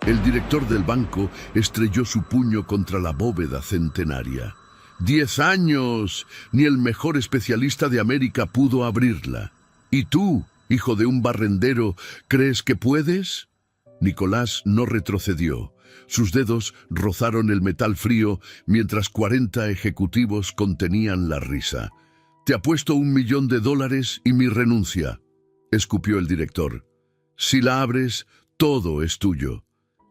El director del banco estrelló su puño contra la bóveda centenaria. ¡10 años! Ni el mejor especialista de América pudo abrirla. ¿Y tú, hijo de un barrendero, crees que puedes? Nicolás no retrocedió. Sus dedos rozaron el metal frío mientras 40 ejecutivos contenían la risa. «Te apuesto $1.000.000 y mi renuncia», escupió el director. «Si la abres, todo es tuyo».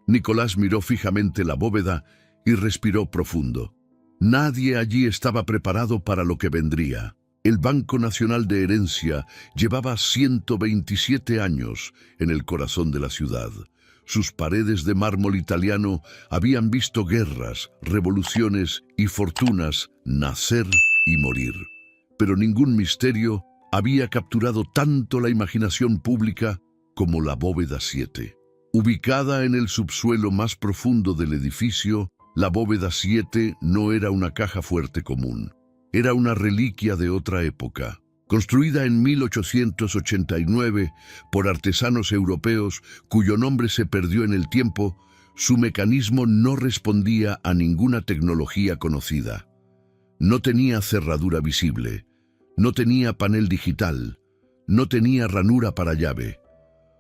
Nicolás miró fijamente la bóveda y respiró profundo. Nadie allí estaba preparado para lo que vendría. El Banco Nacional de Herencia llevaba 127 años en el corazón de la ciudad. Sus paredes de mármol italiano habían visto guerras, revoluciones y fortunas nacer y morir. Pero ningún misterio había capturado tanto la imaginación pública como la bóveda 7. Ubicada en el subsuelo más profundo del edificio, la bóveda 7 no era una caja fuerte común. Era una reliquia de otra época. Construida en 1889 por artesanos europeos cuyo nombre se perdió en el tiempo, su mecanismo no respondía a ninguna tecnología conocida. No tenía cerradura visible, no tenía panel digital, no tenía ranura para llave.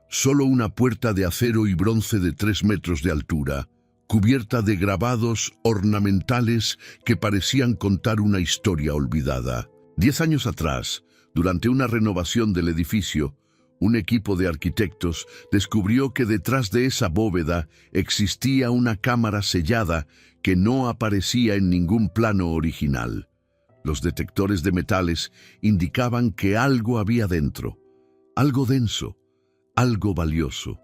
Solo una puerta de acero y bronce de 3 metros de altura, cubierta de grabados ornamentales que parecían contar una historia olvidada. 10 años atrás, durante una renovación del edificio, un equipo de arquitectos descubrió que detrás de esa bóveda existía una cámara sellada que no aparecía en ningún plano original. Los detectores de metales indicaban que algo había dentro, algo denso, algo valioso.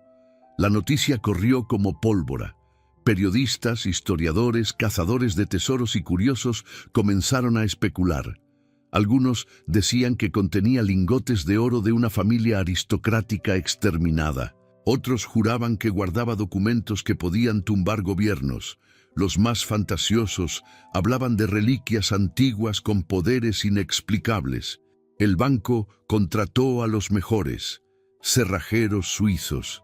La noticia corrió como pólvora. Periodistas, historiadores, cazadores de tesoros y curiosos comenzaron a especular. Algunos decían que contenía lingotes de oro de una familia aristocrática exterminada. Otros juraban que guardaba documentos que podían tumbar gobiernos. Los más fantasiosos hablaban de reliquias antiguas con poderes inexplicables. El banco contrató a los mejores: cerrajeros suizos,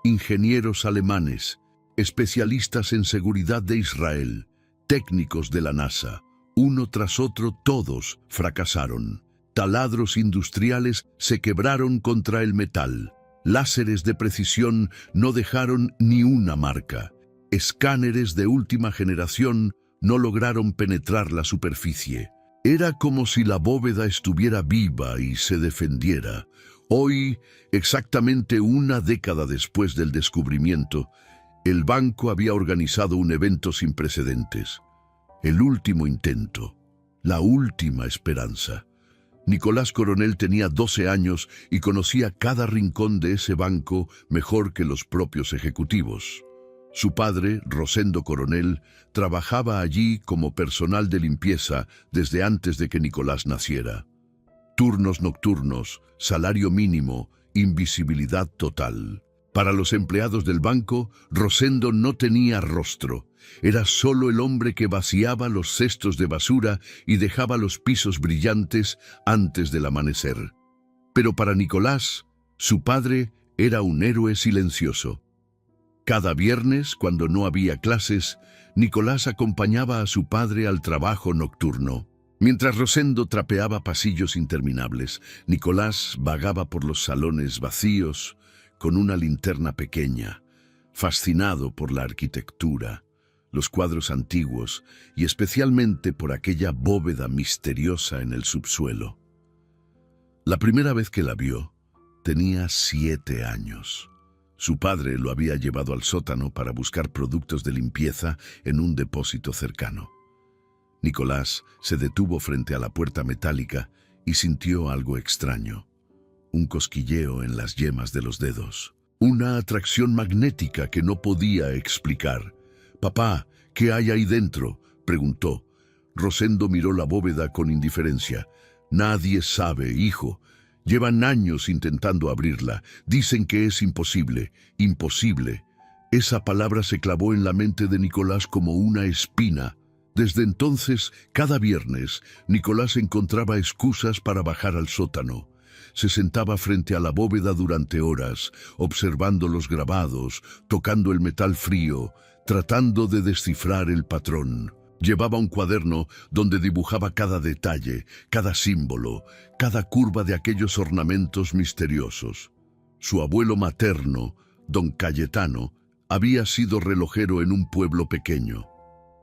ingenieros alemanes, especialistas en seguridad de Israel, técnicos de la NASA. Uno tras otro, todos fracasaron. Taladros industriales se quebraron contra el metal. Láseres de precisión no dejaron ni una marca. Escáneres de última generación no lograron penetrar la superficie. Era como si la bóveda estuviera viva y se defendiera. Hoy, exactamente una década después del descubrimiento, el banco había organizado un evento sin precedentes. El último intento, la última esperanza. Nicolás Coronel tenía 12 años y conocía cada rincón de ese banco mejor que los propios ejecutivos. Su padre, Rosendo Coronel, trabajaba allí como personal de limpieza desde antes de que Nicolás naciera. Turnos nocturnos, salario mínimo, invisibilidad total. Para los empleados del banco, Rosendo no tenía rostro. Era solo el hombre que vaciaba los cestos de basura y dejaba los pisos brillantes antes del amanecer. Pero para Nicolás, su padre era un héroe silencioso. Cada viernes, cuando no había clases, Nicolás acompañaba a su padre al trabajo nocturno. Mientras Rosendo trapeaba pasillos interminables, Nicolás vagaba por los salones vacíos con una linterna pequeña, fascinado por la arquitectura, los cuadros antiguos y especialmente por aquella bóveda misteriosa en el subsuelo. La primera vez que la vio, tenía 7 años. Su padre lo había llevado al sótano para buscar productos de limpieza en un depósito cercano. Nicolás se detuvo frente a la puerta metálica y sintió algo extraño. Un cosquilleo en las yemas de los dedos. Una atracción magnética que no podía explicar. «Papá, ¿qué hay ahí dentro?», preguntó. Rosendo miró la bóveda con indiferencia. «Nadie sabe, hijo. Llevan años intentando abrirla. Dicen que es imposible. Imposible». Esa palabra se clavó en la mente de Nicolás como una espina. Desde entonces, cada viernes, Nicolás encontraba excusas para bajar al sótano. se sentaba frente a la bóveda durante horas, observando los grabados, tocando el metal frío, tratando de descifrar el patrón. Llevaba un cuaderno donde dibujaba cada detalle, cada símbolo, cada curva de aquellos ornamentos misteriosos. Su abuelo materno, don Cayetano, había sido relojero en un pueblo pequeño.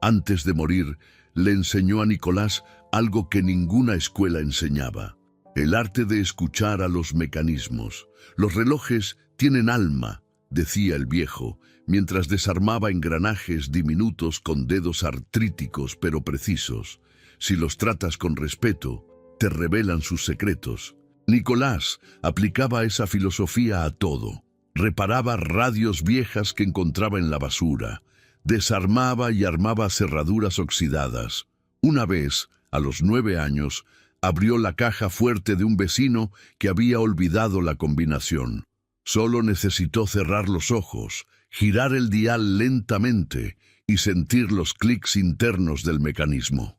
Antes de morir, le enseñó a Nicolás algo que ninguna escuela enseñaba: el arte de escuchar a los mecanismos. Los relojes tienen alma, decía el viejo, mientras desarmaba engranajes diminutos con dedos artríticos pero precisos. Si los tratas con respeto, te revelan sus secretos. Nicolás aplicaba esa filosofía a todo. Reparaba radios viejas que encontraba en la basura. Desarmaba y armaba cerraduras oxidadas. Una vez, a los 9 años, abrió la caja fuerte de un vecino que había olvidado la combinación. Solo necesitó cerrar los ojos, girar el dial lentamente y sentir los clics internos del mecanismo.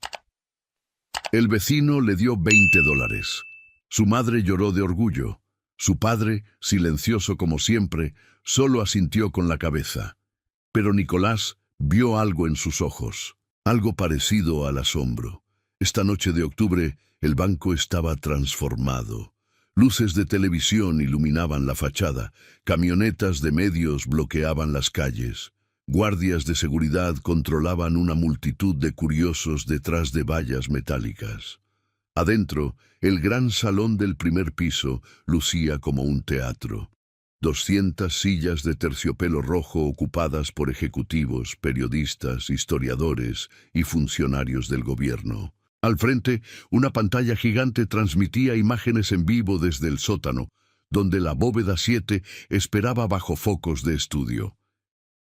El vecino le dio $20. Su madre lloró de orgullo. Su padre, silencioso como siempre, solo asintió con la cabeza. Pero Nicolás vio algo en sus ojos, algo parecido al asombro. Esta noche de octubre, el banco estaba transformado. Luces de televisión iluminaban la fachada, camionetas de medios bloqueaban las calles, guardias de seguridad controlaban una multitud de curiosos detrás de vallas metálicas. Adentro, el gran salón del primer piso lucía como un teatro. 200 sillas de terciopelo rojo ocupadas por ejecutivos, periodistas, historiadores y funcionarios del gobierno. Al frente, una pantalla gigante transmitía imágenes en vivo desde el sótano, donde la bóveda 7 esperaba bajo focos de estudio.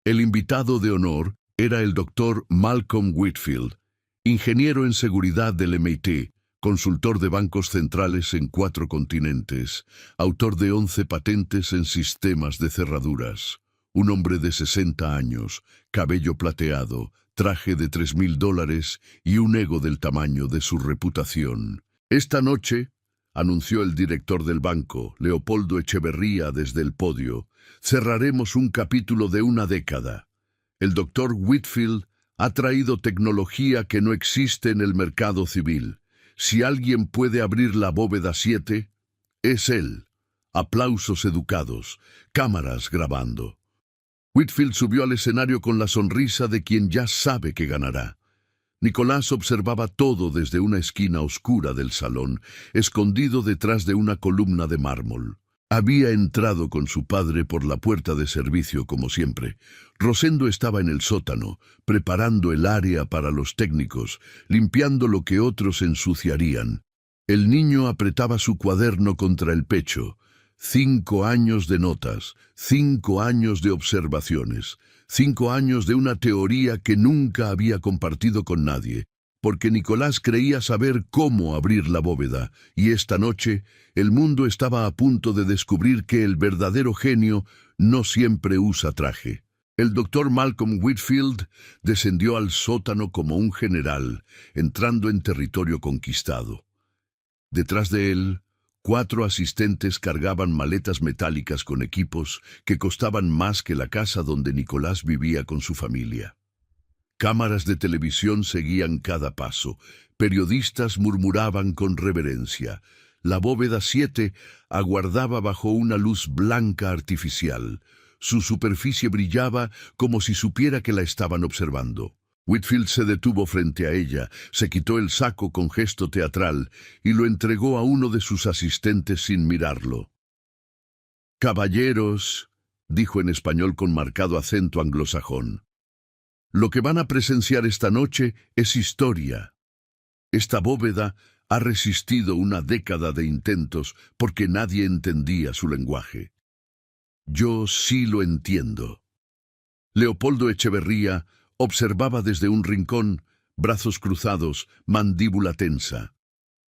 El invitado de honor era el doctor Malcolm Whitfield, ingeniero en seguridad del MIT, consultor de bancos centrales en 4 continentes, autor de 11 patentes en sistemas de cerraduras. Un hombre de 60 años, cabello plateado, traje de $3,000 y un ego del tamaño de su reputación. Esta noche, anunció el director del banco, Leopoldo Echeverría, desde el podio, cerraremos un capítulo de una década. El doctor Whitfield ha traído tecnología que no existe en el mercado civil. Si alguien puede abrir la bóveda 7, es él. Aplausos educados, cámaras grabando. Whitfield subió al escenario con la sonrisa de quien ya sabe que ganará. Nicolás observaba todo desde una esquina oscura del salón, escondido detrás de una columna de mármol. Había entrado con su padre por la puerta de servicio como siempre. Rosendo estaba en el sótano, preparando el área para los técnicos, limpiando lo que otros ensuciarían. El niño apretaba su cuaderno contra el pecho. 5 años de notas, 5 años de observaciones, 5 años de una teoría que nunca había compartido con nadie, porque Nicolás creía saber cómo abrir la bóveda, y esta noche el mundo estaba a punto de descubrir que el verdadero genio no siempre usa traje. El doctor Malcolm Whitfield descendió al sótano como un general, entrando en territorio conquistado. Detrás de él, 4 asistentes cargaban maletas metálicas con equipos que costaban más que la casa donde Nicolás vivía con su familia. Cámaras de televisión seguían cada paso. Periodistas murmuraban con reverencia. La bóveda 7 aguardaba bajo una luz blanca artificial. Su superficie brillaba como si supiera que la estaban observando. Whitfield se detuvo frente a ella, se quitó el saco con gesto teatral y lo entregó a uno de sus asistentes sin mirarlo. «Caballeros», dijo en español con marcado acento anglosajón, «lo que van a presenciar esta noche es historia. Esta bóveda ha resistido una década de intentos porque nadie entendía su lenguaje. Yo sí lo entiendo». Leopoldo Echeverría observaba desde un rincón, brazos cruzados, mandíbula tensa.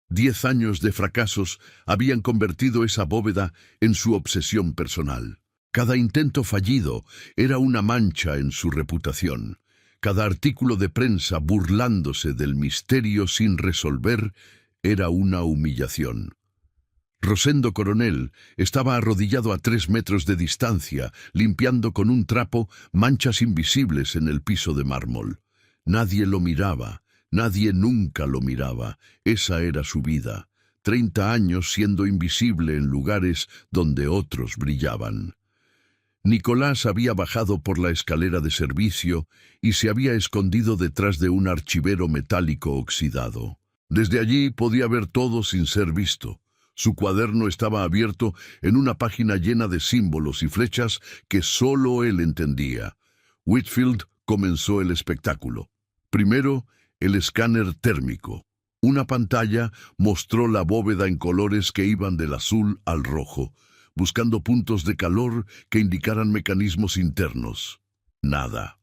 10 años de fracasos habían convertido esa bóveda en su obsesión personal. Cada intento fallido era una mancha en su reputación. Cada artículo de prensa burlándose del misterio sin resolver era una humillación. Rosendo Coronel estaba arrodillado a 3 metros de distancia, limpiando con un trapo manchas invisibles en el piso de mármol. Nadie lo miraba, nadie nunca lo miraba. Esa era su vida. 30 años siendo invisible en lugares donde otros brillaban. Nicolás había bajado por la escalera de servicio y se había escondido detrás de un archivero metálico oxidado. Desde allí podía ver todo sin ser visto. Su cuaderno estaba abierto en una página llena de símbolos y flechas que solo él entendía. Whitfield comenzó el espectáculo. Primero, el escáner térmico. Una pantalla mostró la bóveda en colores que iban del azul al rojo, buscando puntos de calor que indicaran mecanismos internos. Nada.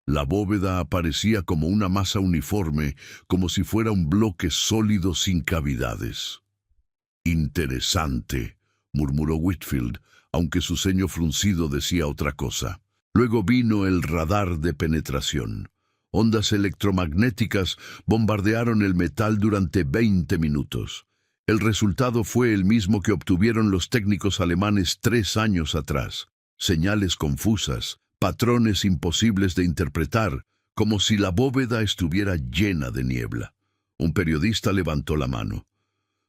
La bóveda aparecía como una masa uniforme, como si fuera un bloque sólido sin cavidades. «Interesante», murmuró Whitfield, aunque su ceño fruncido decía otra cosa. Luego vino el radar de penetración. Ondas electromagnéticas bombardearon el metal durante 20 minutos. El resultado fue el mismo que obtuvieron los técnicos alemanes 3 años atrás. Señales confusas, patrones imposibles de interpretar, como si la bóveda estuviera llena de niebla. Un periodista levantó la mano.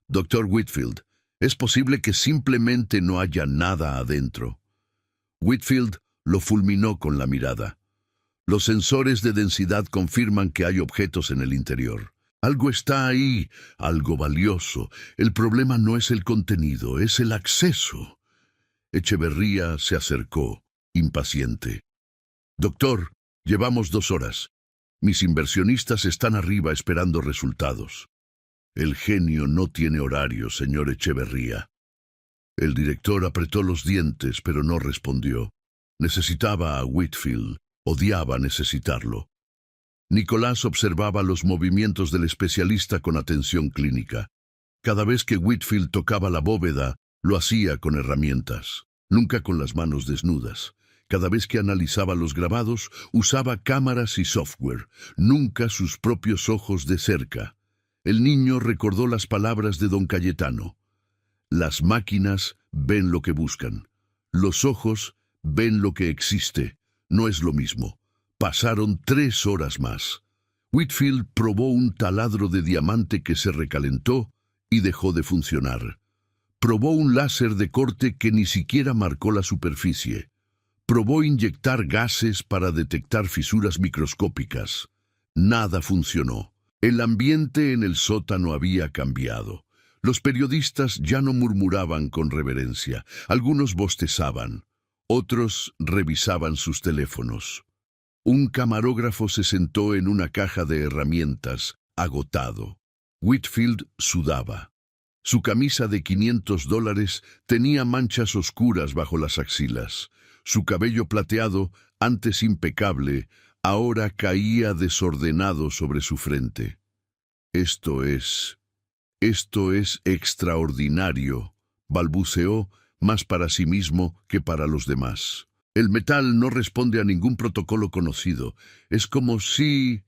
«Doctor Whitfield, es posible que simplemente no haya nada adentro». Whitfield lo fulminó con la mirada. «Los sensores de densidad confirman que hay objetos en el interior. Algo está ahí, algo valioso. El problema no es el contenido, es el acceso». Echeverría se acercó, impaciente. «Doctor, llevamos 2 horas. Mis inversionistas están arriba esperando resultados». «El genio no tiene horario, señor Echeverría». El director apretó los dientes, pero no respondió. Necesitaba a Whitfield, odiaba necesitarlo. Nicolás observaba los movimientos del especialista con atención clínica. Cada vez que Whitfield tocaba la bóveda, lo hacía con herramientas, nunca con las manos desnudas. Cada vez que analizaba los grabados, usaba cámaras y software, nunca sus propios ojos de cerca. El niño recordó las palabras de don Cayetano. Las máquinas ven lo que buscan. Los ojos ven lo que existe. No es lo mismo. Pasaron 3 horas más. Whitfield probó un taladro de diamante que se recalentó y dejó de funcionar. Probó un láser de corte que ni siquiera marcó la superficie. Probó inyectar gases para detectar fisuras microscópicas. Nada funcionó. El ambiente en el sótano había cambiado. Los periodistas ya no murmuraban con reverencia. Algunos bostezaban. Otros revisaban sus teléfonos. Un camarógrafo se sentó en una caja de herramientas, agotado. Whitfield sudaba. Su camisa de $500 tenía manchas oscuras bajo las axilas. Su cabello plateado, antes impecable, ahora caía desordenado sobre su frente. Esto es extraordinario», balbuceó, más para sí mismo que para los demás. «El metal no responde a ningún protocolo conocido. Es como si...»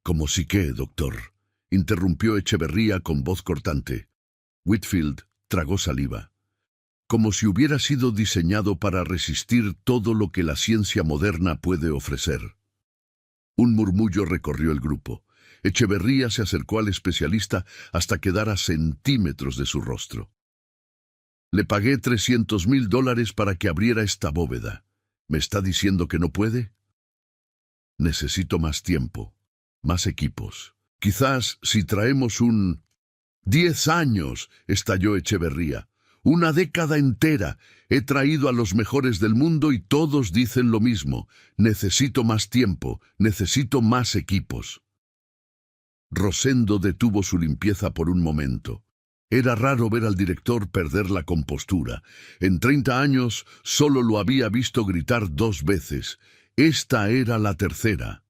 «¿Como si qué, doctor?», interrumpió Echeverría con voz cortante. Whitfield tragó saliva. «Como si hubiera sido diseñado para resistir todo lo que la ciencia moderna puede ofrecer». Un murmullo recorrió el grupo. Echeverría se acercó al especialista hasta quedar a centímetros de su rostro. «Le pagué $300,000 para que abriera esta bóveda. ¿Me está diciendo que no puede?» «Necesito más tiempo, más equipos. Quizás si traemos un...» «10 años», estalló Echeverría. «Una década entera. He traído a los mejores del mundo y todos dicen lo mismo. Necesito más tiempo, necesito más equipos». Rosendo detuvo su limpieza por un momento. Era raro ver al director perder la compostura. En 30 años solo lo había visto gritar 2 veces. Esta era la tercera.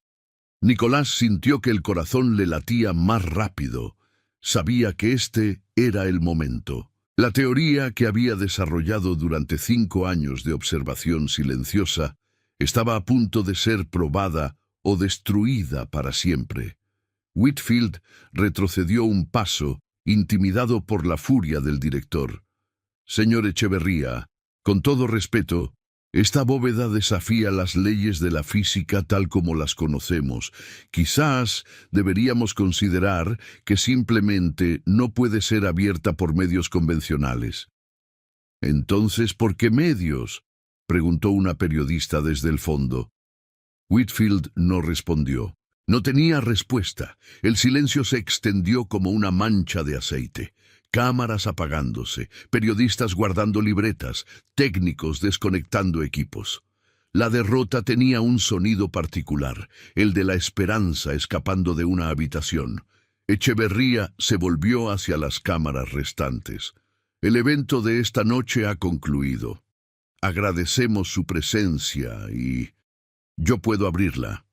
Nicolás sintió que el corazón le latía más rápido. Sabía que este era el momento. La teoría que había desarrollado durante 5 años de observación silenciosa estaba a punto de ser probada o destruida para siempre. Whitfield retrocedió un paso intimidado por la furia del director. Señor Echeverría, con todo respeto, esta bóveda desafía las leyes de la física tal como las conocemos. Quizás deberíamos considerar que simplemente no puede ser abierta por medios convencionales. Entonces, ¿por qué medios?, preguntó una periodista desde el fondo. Whitfield no respondió. No tenía respuesta. El silencio se extendió como una mancha de aceite. Cámaras apagándose, periodistas guardando libretas, técnicos desconectando equipos. La derrota tenía un sonido particular, el de la esperanza escapando de una habitación. Echeverría se volvió hacia las cámaras restantes. El evento de esta noche ha concluido. Agradecemos su presencia y... yo puedo abrirla.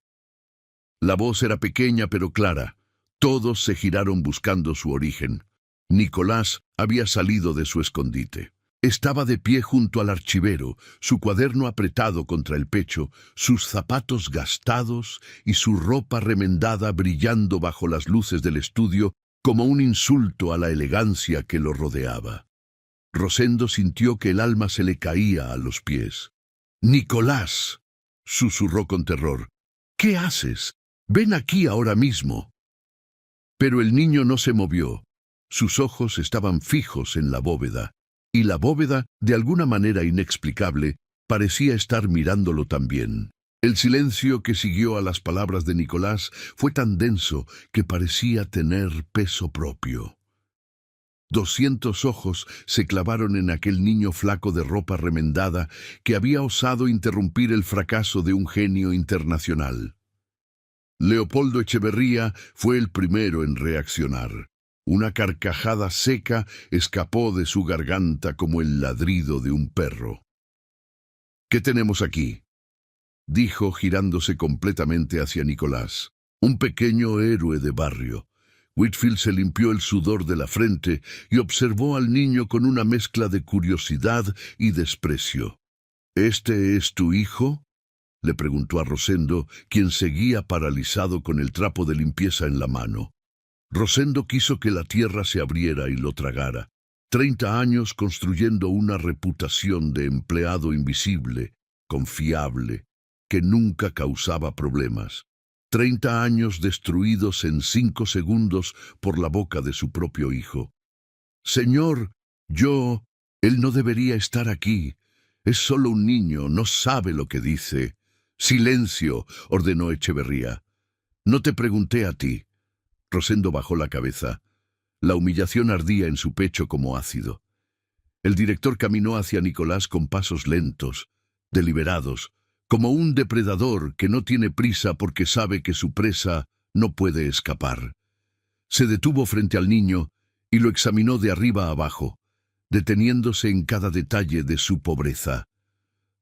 La voz era pequeña pero clara. Todos se giraron buscando su origen. Nicolás había salido de su escondite. Estaba de pie junto al archivero, su cuaderno apretado contra el pecho, sus zapatos gastados y su ropa remendada brillando bajo las luces del estudio como un insulto a la elegancia que lo rodeaba. Rosendo sintió que el alma se le caía a los pies. «Nicolás», susurró con terror, «¿qué haces? Ven aquí ahora mismo». Pero el niño no se movió. Sus ojos estaban fijos en la bóveda, y la bóveda, de alguna manera inexplicable, parecía estar mirándolo también. El silencio que siguió a las palabras de Nicolás fue tan denso que parecía tener peso propio. 200 ojos se clavaron en aquel niño flaco de ropa remendada que había osado interrumpir el fracaso de un genio internacional. Leopoldo Echeverría fue el primero en reaccionar. Una carcajada seca escapó de su garganta como el ladrido de un perro. «¿Qué tenemos aquí?», dijo girándose completamente hacia Nicolás. Un pequeño héroe de barrio. Whitfield se limpió el sudor de la frente y observó al niño con una mezcla de curiosidad y desprecio. «¿Este es tu hijo?», le preguntó a Rosendo, quien seguía paralizado con el trapo de limpieza en la mano. Rosendo quiso que la tierra se abriera y lo tragara. 30 años construyendo una reputación de empleado invisible, confiable, que nunca causaba problemas. 30 años destruidos en 5 segundos por la boca de su propio hijo. «Señor, él no debería estar aquí. Es solo un niño, no sabe lo que dice». «Silencio», ordenó Echeverría. «No te pregunté a ti». Rosendo bajó la cabeza. La humillación ardía en su pecho como ácido. El director caminó hacia Nicolás con pasos lentos, deliberados, como un depredador que no tiene prisa porque sabe que su presa no puede escapar. Se detuvo frente al niño y lo examinó de arriba a abajo, deteniéndose en cada detalle de su pobreza.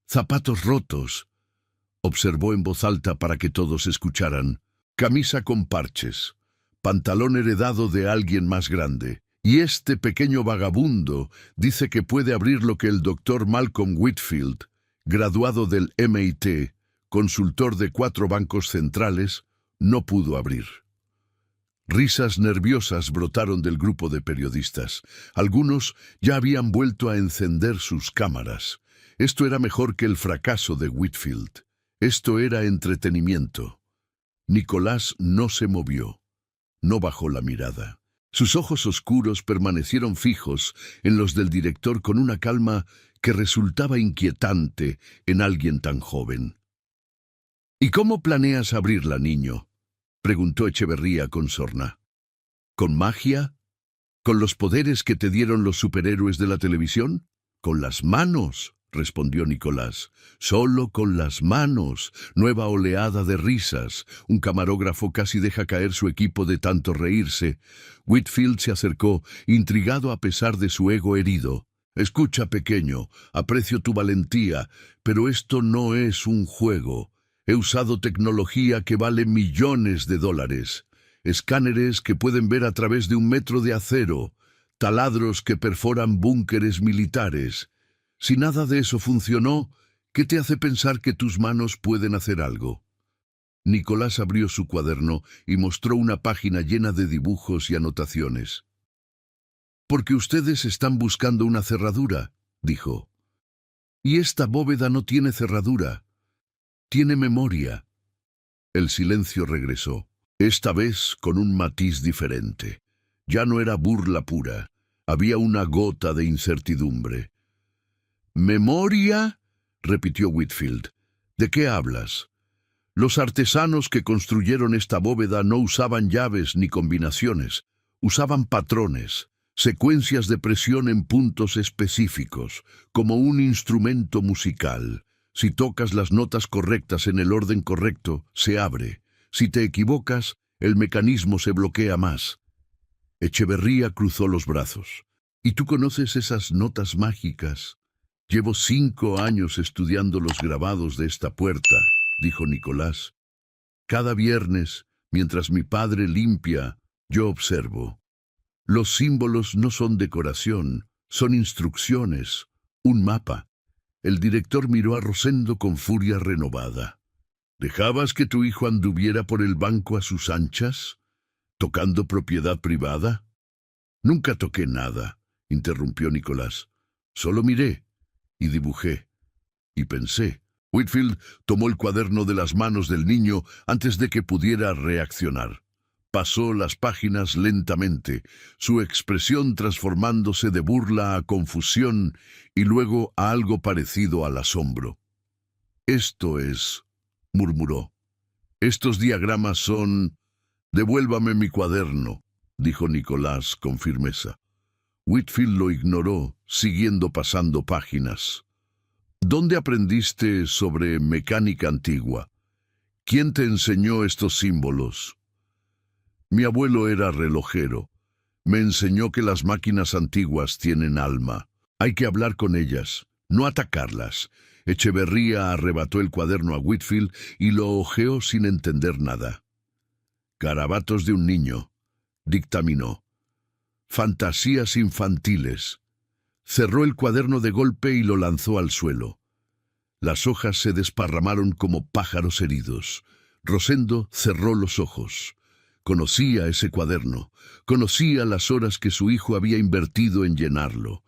«Zapatos rotos», observó en voz alta para que todos escucharan. «Camisa con parches, pantalón heredado de alguien más grande. Y este pequeño vagabundo dice que puede abrir lo que el doctor Malcolm Whitfield, graduado del MIT, consultor de 4 bancos centrales, no pudo abrir». Risas nerviosas brotaron del grupo de periodistas. Algunos ya habían vuelto a encender sus cámaras. Esto era mejor que el fracaso de Whitfield. Esto era entretenimiento. Nicolás no se movió. No bajó la mirada. Sus ojos oscuros permanecieron fijos en los del director con una calma que resultaba inquietante en alguien tan joven. «¿Y cómo planeas abrirla, niño?», preguntó Echeverría con sorna. «¿Con magia? ¿Con los poderes que te dieron los superhéroes de la televisión? «Con las manos», respondió Nicolás. «Solo con las manos». Nueva oleada de risas. Un camarógrafo casi deja caer su equipo de tanto reírse. Whitfield se acercó, intrigado a pesar de su ego herido. «Escucha, pequeño, aprecio tu valentía, pero esto no es un juego. He usado tecnología que vale millones de dólares. Escáneres que pueden ver a través de un metro de acero. Taladros que perforan búnkeres militares. Si nada de eso funcionó, ¿qué te hace pensar que tus manos pueden hacer algo?». Nicolás abrió su cuaderno y mostró una página llena de dibujos y anotaciones. Porque ustedes están buscando una cerradura, dijo. Y esta bóveda no tiene cerradura, tiene memoria. El silencio regresó, esta vez con un matiz diferente. Ya no era burla pura, había una gota de incertidumbre. ¿Memoria?, repitió Whitfield. ¿De qué hablas? Los artesanos que construyeron esta bóveda no usaban llaves ni combinaciones, usaban patrones, secuencias de presión en puntos específicos, como un instrumento musical. Si tocas las notas correctas en el orden correcto, se abre. Si te equivocas, el mecanismo se bloquea más. Echeverría cruzó los brazos. ¿Y tú conoces esas notas mágicas? Llevo 5 años estudiando los grabados de esta puerta, dijo Nicolás. Cada viernes, mientras mi padre limpia, yo observo. Los símbolos no son decoración, son instrucciones, un mapa. El director miró a Rosendo con furia renovada. ¿Dejabas que tu hijo anduviera por el banco a sus anchas, tocando propiedad privada? Nunca toqué nada, interrumpió Nicolás. Solo miré y dibujé y pensé. Whitfield tomó el cuaderno de las manos del niño antes de que pudiera reaccionar. Pasó las páginas lentamente, su expresión transformándose de burla a confusión y luego a algo parecido al asombro. «Esto es», murmuró. «Estos diagramas son...» «Devuélvame mi cuaderno», dijo Nicolás con firmeza. Whitfield lo ignoró, siguiendo pasando páginas. «¿Dónde aprendiste sobre mecánica antigua? ¿Quién te enseñó estos símbolos?» «Mi abuelo era relojero. Me enseñó que las máquinas antiguas tienen alma. Hay que hablar con ellas, no atacarlas». Echeverría arrebató el cuaderno a Whitfield y lo hojeó sin entender nada. «Garabatos de un niño», dictaminó. «Fantasías infantiles». Cerró el cuaderno de golpe y lo lanzó al suelo. Las hojas se desparramaron como pájaros heridos. Rosendo cerró los ojos. Conocía ese cuaderno, conocía las horas que su hijo había invertido en llenarlo.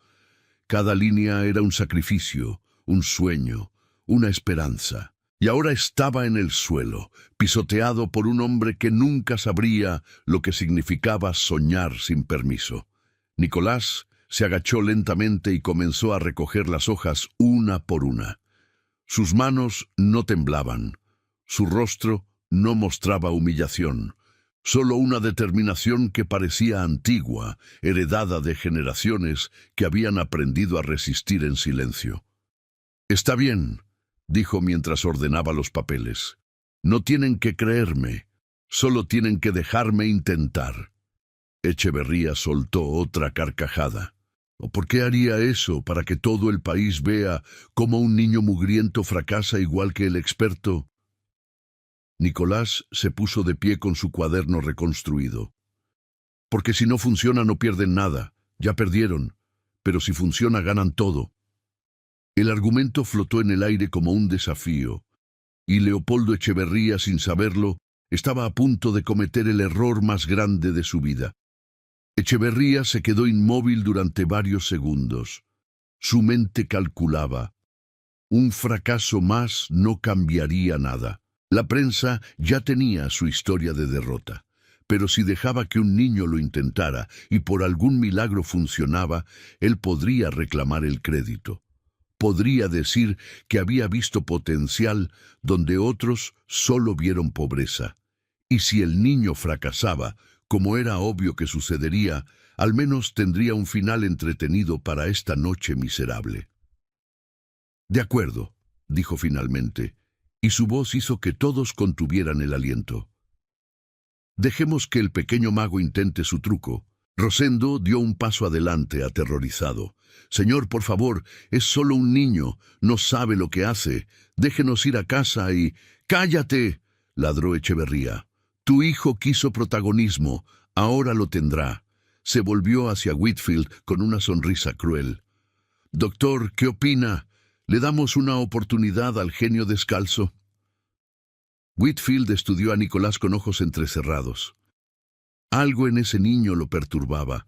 Cada línea era un sacrificio, un sueño, una esperanza. Y ahora estaba en el suelo, pisoteado por un hombre que nunca sabría lo que significaba soñar sin permiso. Nicolás se agachó lentamente y comenzó a recoger las hojas una por una. Sus manos no temblaban, su rostro no mostraba humillación, solo una determinación que parecía antigua, heredada de generaciones que habían aprendido a resistir en silencio. «Está bien», dijo mientras ordenaba los papeles. «No tienen que creerme, solo tienen que dejarme intentar». Echeverría soltó otra carcajada. ¿Por qué haría eso para que todo el país vea cómo un niño mugriento fracasa igual que el experto? Nicolás se puso de pie con su cuaderno reconstruido. «Porque si no funciona no pierden nada, ya perdieron, pero si funciona ganan todo». El argumento flotó en el aire como un desafío, y Leopoldo Echeverría, sin saberlo, estaba a punto de cometer el error más grande de su vida. Echeverría se quedó inmóvil durante varios segundos. Su mente calculaba. Un fracaso más no cambiaría nada. La prensa ya tenía su historia de derrota, pero si dejaba que un niño lo intentara y por algún milagro funcionaba, él podría reclamar el crédito. Podría decir que había visto potencial donde otros solo vieron pobreza. Y si el niño fracasaba, como era obvio que sucedería, al menos tendría un final entretenido para esta noche miserable. «De acuerdo», dijo finalmente, y su voz hizo que todos contuvieran el aliento. «Dejemos que el pequeño mago intente su truco». Rosendo dio un paso adelante, aterrorizado. «Señor, por favor, es solo un niño, no sabe lo que hace. Déjenos ir a casa y...» «¡Cállate!», ladró Echeverría. «Tu hijo quiso protagonismo, ahora lo tendrá». Se volvió hacia Whitfield con una sonrisa cruel. «Doctor, ¿qué opina? ¿Le damos una oportunidad al genio descalzo?» Whitfield estudió a Nicolás con ojos entrecerrados. Algo en ese niño lo perturbaba.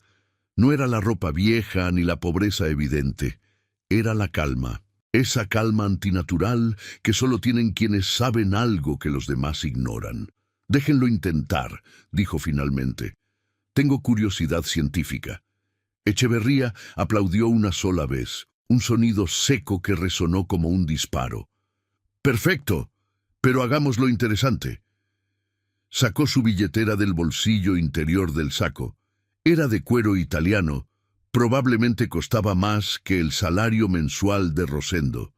No era la ropa vieja ni la pobreza evidente. Era la calma. Esa calma antinatural que solo tienen quienes saben algo que los demás ignoran. «Déjenlo intentar», dijo finalmente. «Tengo curiosidad científica». Echeverría aplaudió una sola vez, un sonido seco que resonó como un disparo. «Perfecto, pero hagámoslo interesante». Sacó su billetera del bolsillo interior del saco. Era de cuero italiano. Probablemente costaba más que el salario mensual de Rosendo.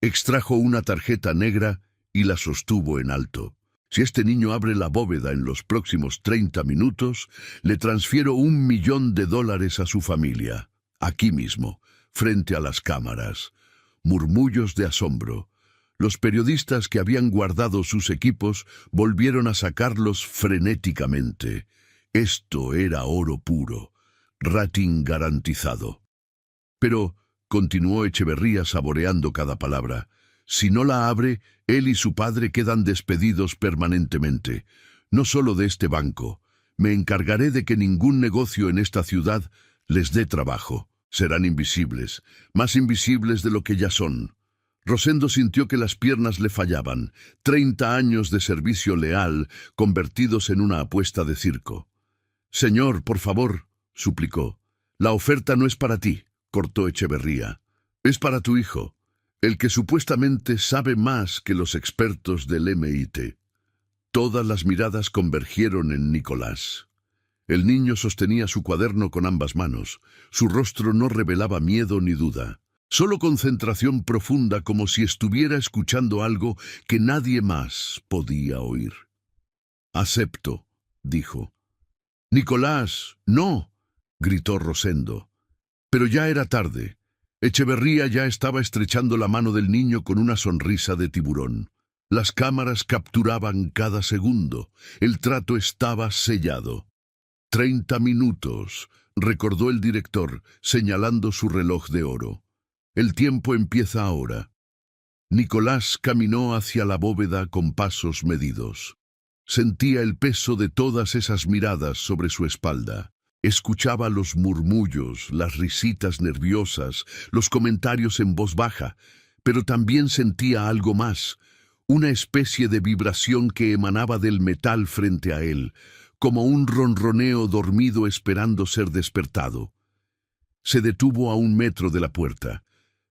Extrajo una tarjeta negra y la sostuvo en alto. «Si este niño abre la bóveda en los próximos 30 minutos, le transfiero $1.000.000 a su familia». Aquí mismo, frente a las cámaras. Murmullos de asombro. Los periodistas que habían guardado sus equipos volvieron a sacarlos frenéticamente. Esto era oro puro. Rating garantizado. «Pero», continuó Echeverría saboreando cada palabra, «si no la abre, él y su padre quedan despedidos permanentemente. No solo de este banco. Me encargaré de que ningún negocio en esta ciudad les dé trabajo. Serán invisibles, más invisibles de lo que ya son». Rosendo sintió que las piernas le fallaban. 30 años de servicio leal convertidos en una apuesta de circo. «Señor, por favor», suplicó. «La oferta no es para ti», cortó Echeverría. «Es para tu hijo, el que supuestamente sabe más que los expertos del MIT». Todas las miradas convergieron en Nicolás. El niño sostenía su cuaderno con ambas manos. Su rostro no revelaba miedo ni duda. Solo concentración profunda, como si estuviera escuchando algo que nadie más podía oír. «Acepto», dijo. «Nicolás, no», gritó Rosendo. Pero ya era tarde. Echeverría ya estaba estrechando la mano del niño con una sonrisa de tiburón. Las cámaras capturaban cada segundo. El trato estaba sellado. 30 minutos, recordó el director, señalando su reloj de oro. El tiempo empieza ahora. Nicolás caminó hacia la bóveda con pasos medidos. Sentía el peso de todas esas miradas sobre su espalda. Escuchaba los murmullos, las risitas nerviosas, los comentarios en voz baja, pero también sentía algo más, una especie de vibración que emanaba del metal frente a él, como un ronroneo dormido esperando ser despertado. Se detuvo a 1 metro de la puerta.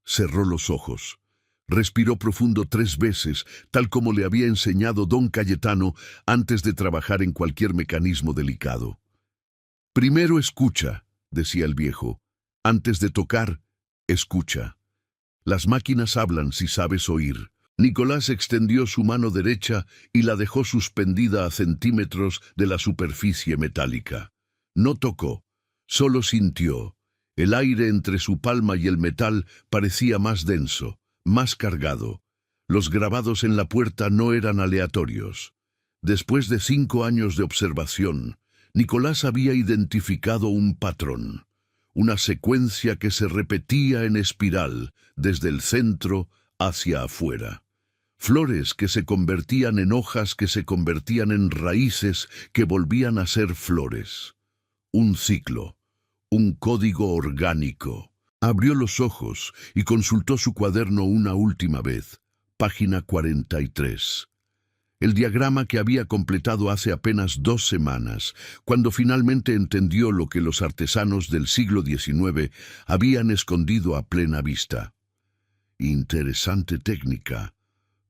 Cerró los ojos. Respiró profundo 3 veces, tal como le había enseñado don Cayetano antes de trabajar en cualquier mecanismo delicado. «Primero escucha», decía el viejo. «Antes de tocar, escucha. Las máquinas hablan si sabes oír». Nicolás extendió su mano derecha y la dejó suspendida a centímetros de la superficie metálica. No tocó, solo sintió. El aire entre su palma y el metal parecía más denso, más cargado. Los grabados en la puerta no eran aleatorios. Después de 5 años de observación, Nicolás había identificado un patrón, una secuencia que se repetía en espiral desde el centro hacia afuera. Flores que se convertían en hojas, que se convertían en raíces, que volvían a ser flores. Un ciclo, un código orgánico. Abrió los ojos y consultó su cuaderno una última vez. Página 43. El diagrama que había completado hace apenas 2 semanas, cuando finalmente entendió lo que los artesanos del siglo XIX habían escondido a plena vista. «Interesante técnica»,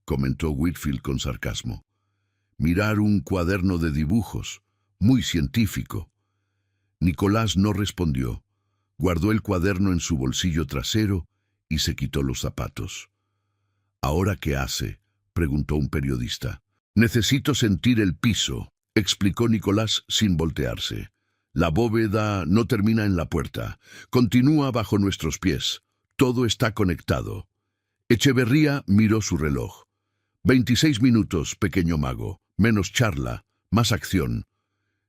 comentó Whitfield con sarcasmo. «Mirar un cuaderno de dibujos, muy científico». Nicolás no respondió. Guardó el cuaderno en su bolsillo trasero y se quitó los zapatos. «¿Ahora qué hace?», preguntó un periodista. «Necesito sentir el piso», explicó Nicolás sin voltearse. «La bóveda no termina en la puerta. Continúa bajo nuestros pies. Todo está conectado». Echeverría miró su reloj. 26 minutos, pequeño mago. Menos charla, más acción.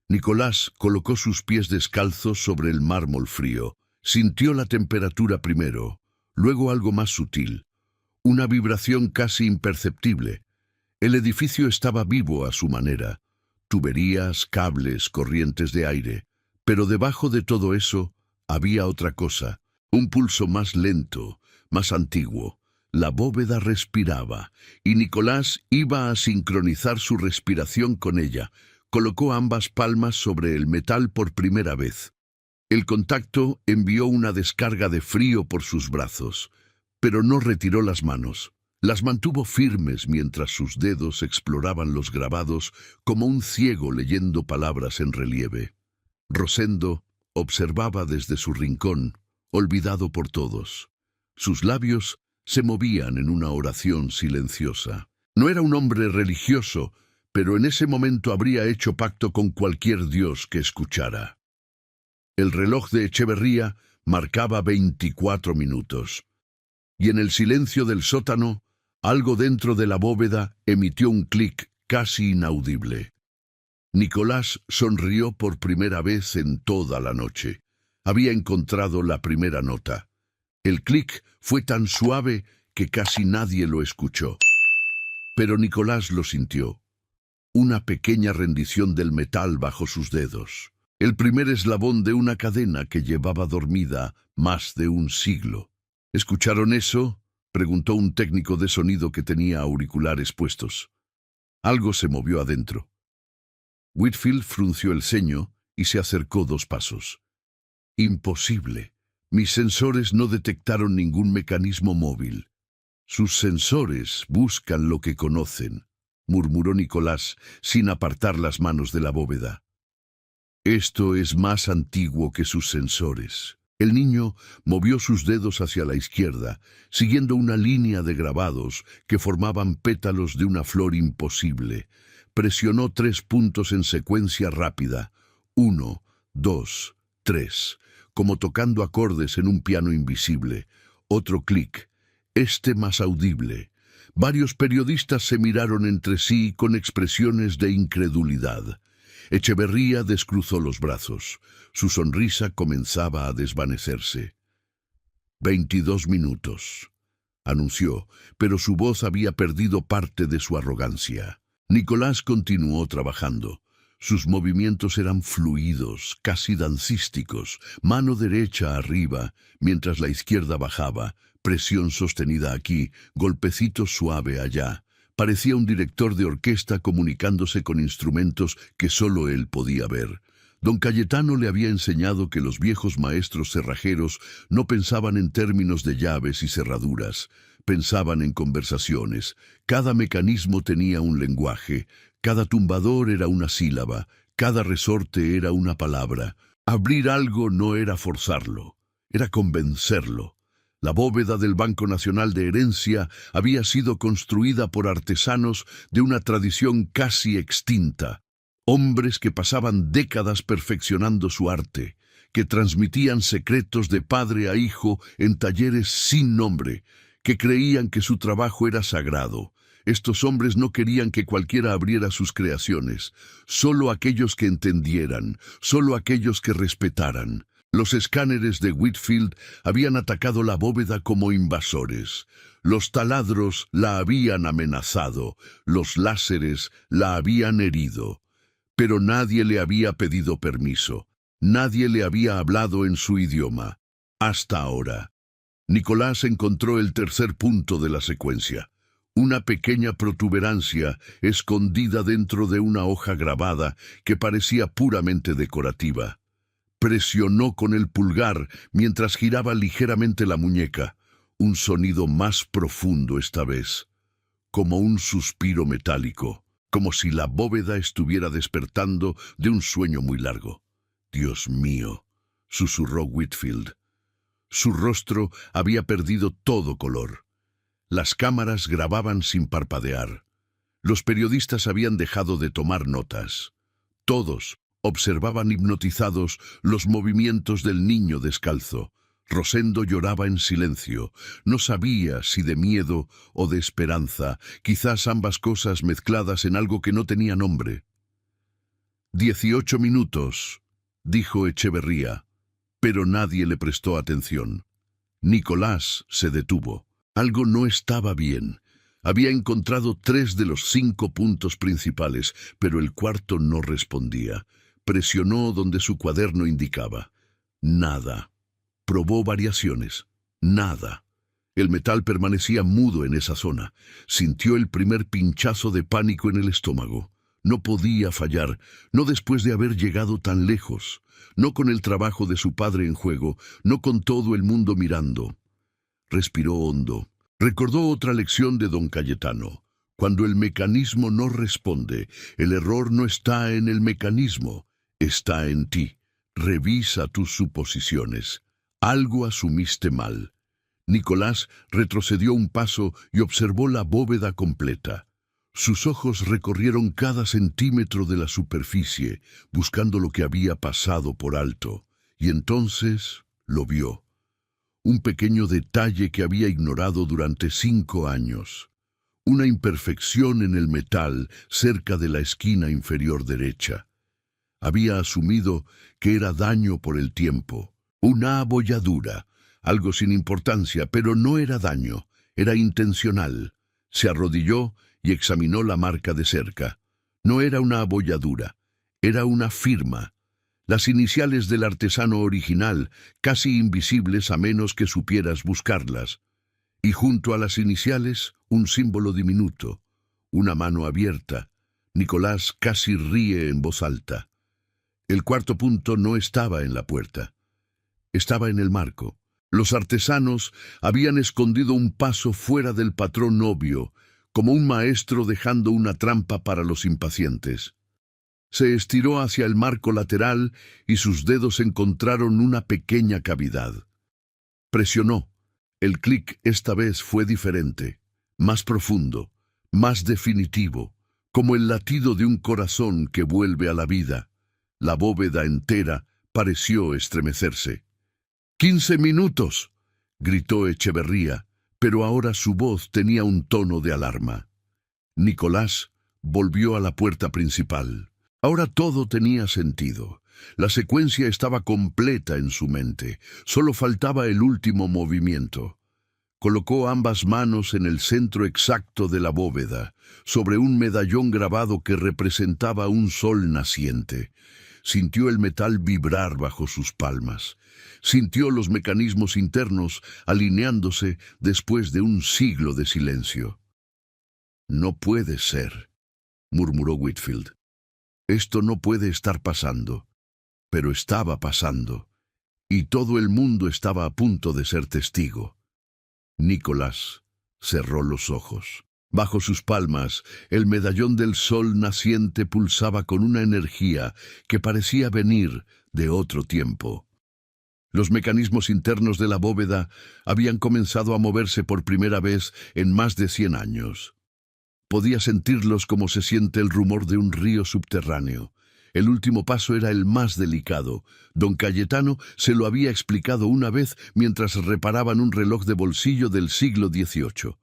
Nicolás colocó sus pies descalzos sobre el mármol frío. Sintió la temperatura primero, luego algo más sutil. Una vibración casi imperceptible. El edificio estaba vivo a su manera. Tuberías, cables, corrientes de aire. Pero debajo de todo eso había otra cosa, un pulso más lento, más antiguo. La bóveda respiraba, y Nicolás iba a sincronizar su respiración con ella. Colocó ambas palmas sobre el metal por primera vez. El contacto envió una descarga de frío por sus brazos, pero no retiró las manos. Las mantuvo firmes mientras sus dedos exploraban los grabados como un ciego leyendo palabras en relieve. Rosendo observaba desde su rincón, olvidado por todos. Sus labios se movían en una oración silenciosa. No era un hombre religioso, pero en ese momento habría hecho pacto con cualquier dios que escuchara. El reloj de Echeverría marcaba 24 minutos, y en el silencio del sótano, algo dentro de la bóveda emitió un clic casi inaudible. Nicolás sonrió por primera vez en toda la noche. Había encontrado la primera nota. El clic fue tan suave que casi nadie lo escuchó. Pero Nicolás lo sintió. Una pequeña rendición del metal bajo sus dedos. El primer eslabón de una cadena que llevaba dormida más de un siglo. ¿Escucharon eso?, preguntó un técnico de sonido que tenía auriculares puestos. Algo se movió adentro. Whitfield frunció el ceño y se acercó 2 pasos. Imposible. Mis sensores no detectaron ningún mecanismo móvil. Sus sensores buscan lo que conocen, murmuró Nicolás, sin apartar las manos de la bóveda. Esto es más antiguo que sus sensores. El niño movió sus dedos hacia la izquierda, siguiendo una línea de grabados que formaban pétalos de una flor imposible. Presionó 3 puntos en secuencia rápida. 1, 2, 3, como tocando acordes en un piano invisible. Otro clic, este más audible. Varios periodistas se miraron entre sí con expresiones de incredulidad. Echeverría descruzó los brazos. Su sonrisa comenzaba a desvanecerse. 22 minutos, anunció, pero su voz había perdido parte de su arrogancia. Nicolás continuó trabajando. Sus movimientos eran fluidos, casi dancísticos, mano derecha arriba, mientras la izquierda bajaba, presión sostenida aquí, golpecito suave allá. Parecía un director de orquesta comunicándose con instrumentos que solo él podía ver. Don Cayetano le había enseñado que los viejos maestros cerrajeros no pensaban en términos de llaves y cerraduras, pensaban en conversaciones. Cada mecanismo tenía un lenguaje, cada tumbador era una sílaba, cada resorte era una palabra. Abrir algo no era forzarlo, era convencerlo. La bóveda del Banco Nacional de Herencia había sido construida por artesanos de una tradición casi extinta, hombres que pasaban décadas perfeccionando su arte, que transmitían secretos de padre a hijo en talleres sin nombre, que creían que su trabajo era sagrado. Estos hombres no querían que cualquiera abriera sus creaciones, solo aquellos que entendieran, solo aquellos que respetaran. Los escáneres de Whitfield habían atacado la bóveda como invasores. Los taladros la habían amenazado, los láseres la habían herido. Pero nadie le había pedido permiso, nadie le había hablado en su idioma. Hasta ahora. Nicolás encontró el tercer punto de la secuencia. Una pequeña protuberancia escondida dentro de una hoja grabada que parecía puramente decorativa. Presionó con el pulgar mientras giraba ligeramente la muñeca. Un sonido más profundo esta vez, como un suspiro metálico, como si la bóveda estuviera despertando de un sueño muy largo. «Dios mío», susurró Whitfield. Su rostro había perdido todo color. Las cámaras grababan sin parpadear. Los periodistas habían dejado de tomar notas. Todos observaban hipnotizados los movimientos del niño descalzo. Rosendo lloraba en silencio. No sabía si de miedo o de esperanza, quizás ambas cosas mezcladas en algo que no tenía nombre. 18 minutos, dijo Echeverría, pero nadie le prestó atención. Nicolás se detuvo. Algo no estaba bien. Había encontrado 3 de los 5 puntos principales, pero el cuarto no respondía. Presionó donde su cuaderno indicaba. Nada. Probó variaciones. Nada. El metal permanecía mudo en esa zona. Sintió el primer pinchazo de pánico en el estómago. No podía fallar, no después de haber llegado tan lejos, no con el trabajo de su padre en juego, no con todo el mundo mirando. Respiró hondo. Recordó otra lección de don Cayetano. Cuando el mecanismo no responde, el error no está en el mecanismo, está en ti. Revisa tus suposiciones. Algo asumiste mal. Nicolás retrocedió un paso y observó la bóveda completa. Sus ojos recorrieron cada centímetro de la superficie, buscando lo que había pasado por alto, y entonces lo vio. Un pequeño detalle que había ignorado durante 5 años. Una imperfección en el metal cerca de la esquina inferior derecha. Había asumido que era daño por el tiempo, una abolladura, algo sin importancia, pero no era daño, era intencional. Se arrodilló y examinó la marca de cerca. No era una abolladura, era una firma. Las iniciales del artesano original, casi invisibles a menos que supieras buscarlas. Y junto a las iniciales, un símbolo diminuto, una mano abierta. Nicolás casi ríe en voz alta. El cuarto punto no estaba en la puerta. Estaba en el marco. Los artesanos habían escondido un paso fuera del patrón obvio, como un maestro dejando una trampa para los impacientes. Se estiró hacia el marco lateral y sus dedos encontraron una pequeña cavidad. Presionó. El clic esta vez fue diferente, más profundo, más definitivo, como el latido de un corazón que vuelve a la vida. La bóveda entera pareció estremecerse. «¡15 minutos!», gritó Echeverría, pero ahora su voz tenía un tono de alarma. Nicolás volvió a la puerta principal. Ahora todo tenía sentido. La secuencia estaba completa en su mente. Solo faltaba el último movimiento. Colocó ambas manos en el centro exacto de la bóveda, sobre un medallón grabado que representaba un sol naciente. Sintió el metal vibrar bajo sus palmas. Sintió los mecanismos internos alineándose después de un siglo de silencio. «No puede ser», murmuró Whitfield. «Esto no puede estar pasando». Pero estaba pasando, y todo el mundo estaba a punto de ser testigo. Nicolás cerró los ojos. Bajo sus palmas, el medallón del sol naciente pulsaba con una energía que parecía venir de otro tiempo. Los mecanismos internos de la bóveda habían comenzado a moverse por primera vez en más de 100 años. Podía sentirlos como se siente el rumor de un río subterráneo. El último paso era el más delicado. Don Cayetano se lo había explicado una vez mientras reparaban un reloj de bolsillo del siglo XVIII.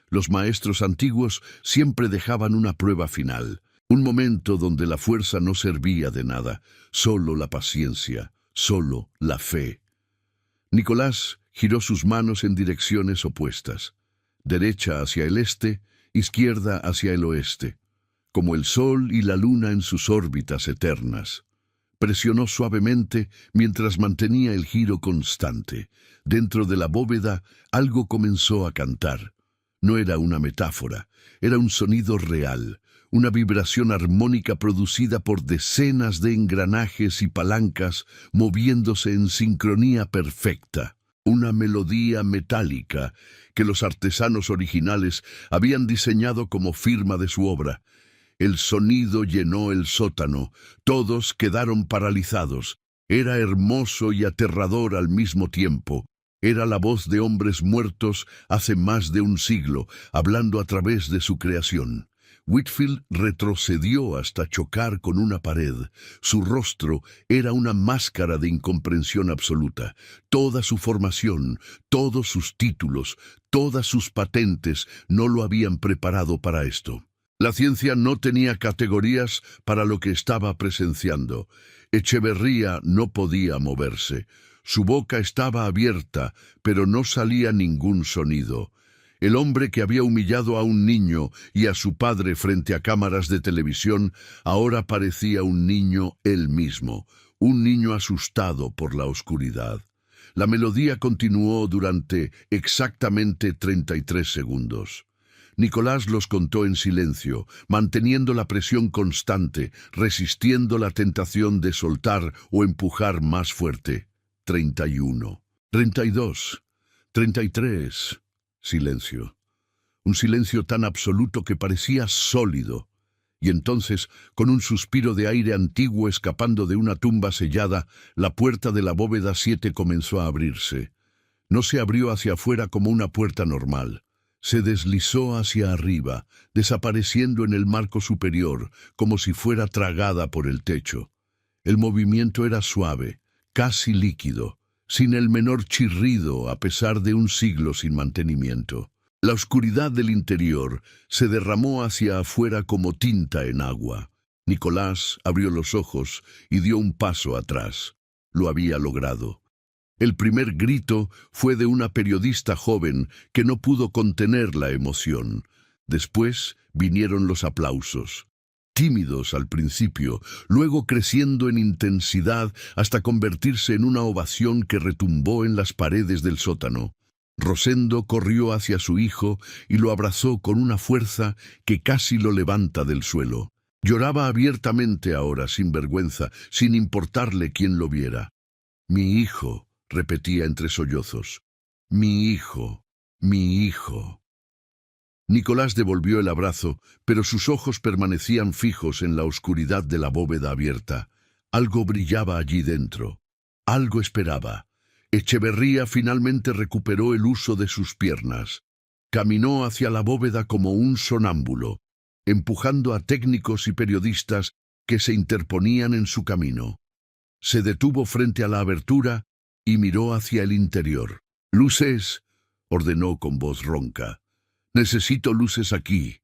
Los maestros antiguos siempre dejaban una prueba final, un momento donde la fuerza no servía de nada, solo la paciencia, solo la fe. Nicolás giró sus manos en direcciones opuestas, derecha hacia el este, izquierda hacia el oeste, como el sol y la luna en sus órbitas eternas. Presionó suavemente mientras mantenía el giro constante. Dentro de la bóveda algo comenzó a cantar. No era una metáfora, era un sonido real, una vibración armónica producida por decenas de engranajes y palancas moviéndose en sincronía perfecta. Una melodía metálica que los artesanos originales habían diseñado como firma de su obra. El sonido llenó el sótano, todos quedaron paralizados. Era hermoso y aterrador al mismo tiempo. Era la voz de hombres muertos hace más de un siglo, hablando a través de su creación. Whitfield retrocedió hasta chocar con una pared. Su rostro era una máscara de incomprensión absoluta. Toda su formación, todos sus títulos, todas sus patentes no lo habían preparado para esto. La ciencia no tenía categorías para lo que estaba presenciando. Echeverría no podía moverse. Su boca estaba abierta, pero no salía ningún sonido. El hombre que había humillado a un niño y a su padre frente a cámaras de televisión, ahora parecía un niño él mismo, un niño asustado por la oscuridad. La melodía continuó durante exactamente 33 segundos. Nicolás los contó en silencio, manteniendo la presión constante, resistiendo la tentación de soltar o empujar más fuerte. 31, 32, 33. Silencio. Un silencio tan absoluto que parecía sólido. Y entonces, con un suspiro de aire antiguo escapando de una tumba sellada, la puerta de la bóveda 7 comenzó a abrirse. No se abrió hacia afuera como una puerta normal. Se deslizó hacia arriba, desapareciendo en el marco superior, como si fuera tragada por el techo. El movimiento era suave, casi líquido, sin el menor chirrido a pesar de un siglo sin mantenimiento. La oscuridad del interior se derramó hacia afuera como tinta en agua. Nicolás abrió los ojos y dio un paso atrás. Lo había logrado. El primer grito fue de una periodista joven que no pudo contener la emoción. Después vinieron los aplausos. Tímidos al principio, luego creciendo en intensidad hasta convertirse en una ovación que retumbó en las paredes del sótano. Rosendo corrió hacia su hijo y lo abrazó con una fuerza que casi lo levanta del suelo. Lloraba abiertamente ahora, sin vergüenza, sin importarle quién lo viera. «Mi hijo», repetía entre sollozos. «Mi hijo, mi hijo». Nicolás devolvió el abrazo, pero sus ojos permanecían fijos en la oscuridad de la bóveda abierta. Algo brillaba allí dentro. Algo esperaba. Echeverría finalmente recuperó el uso de sus piernas. Caminó hacia la bóveda como un sonámbulo, empujando a técnicos y periodistas que se interponían en su camino. Se detuvo frente a la abertura y miró hacia el interior. «Luces», ordenó con voz ronca. «Necesito luces aquí».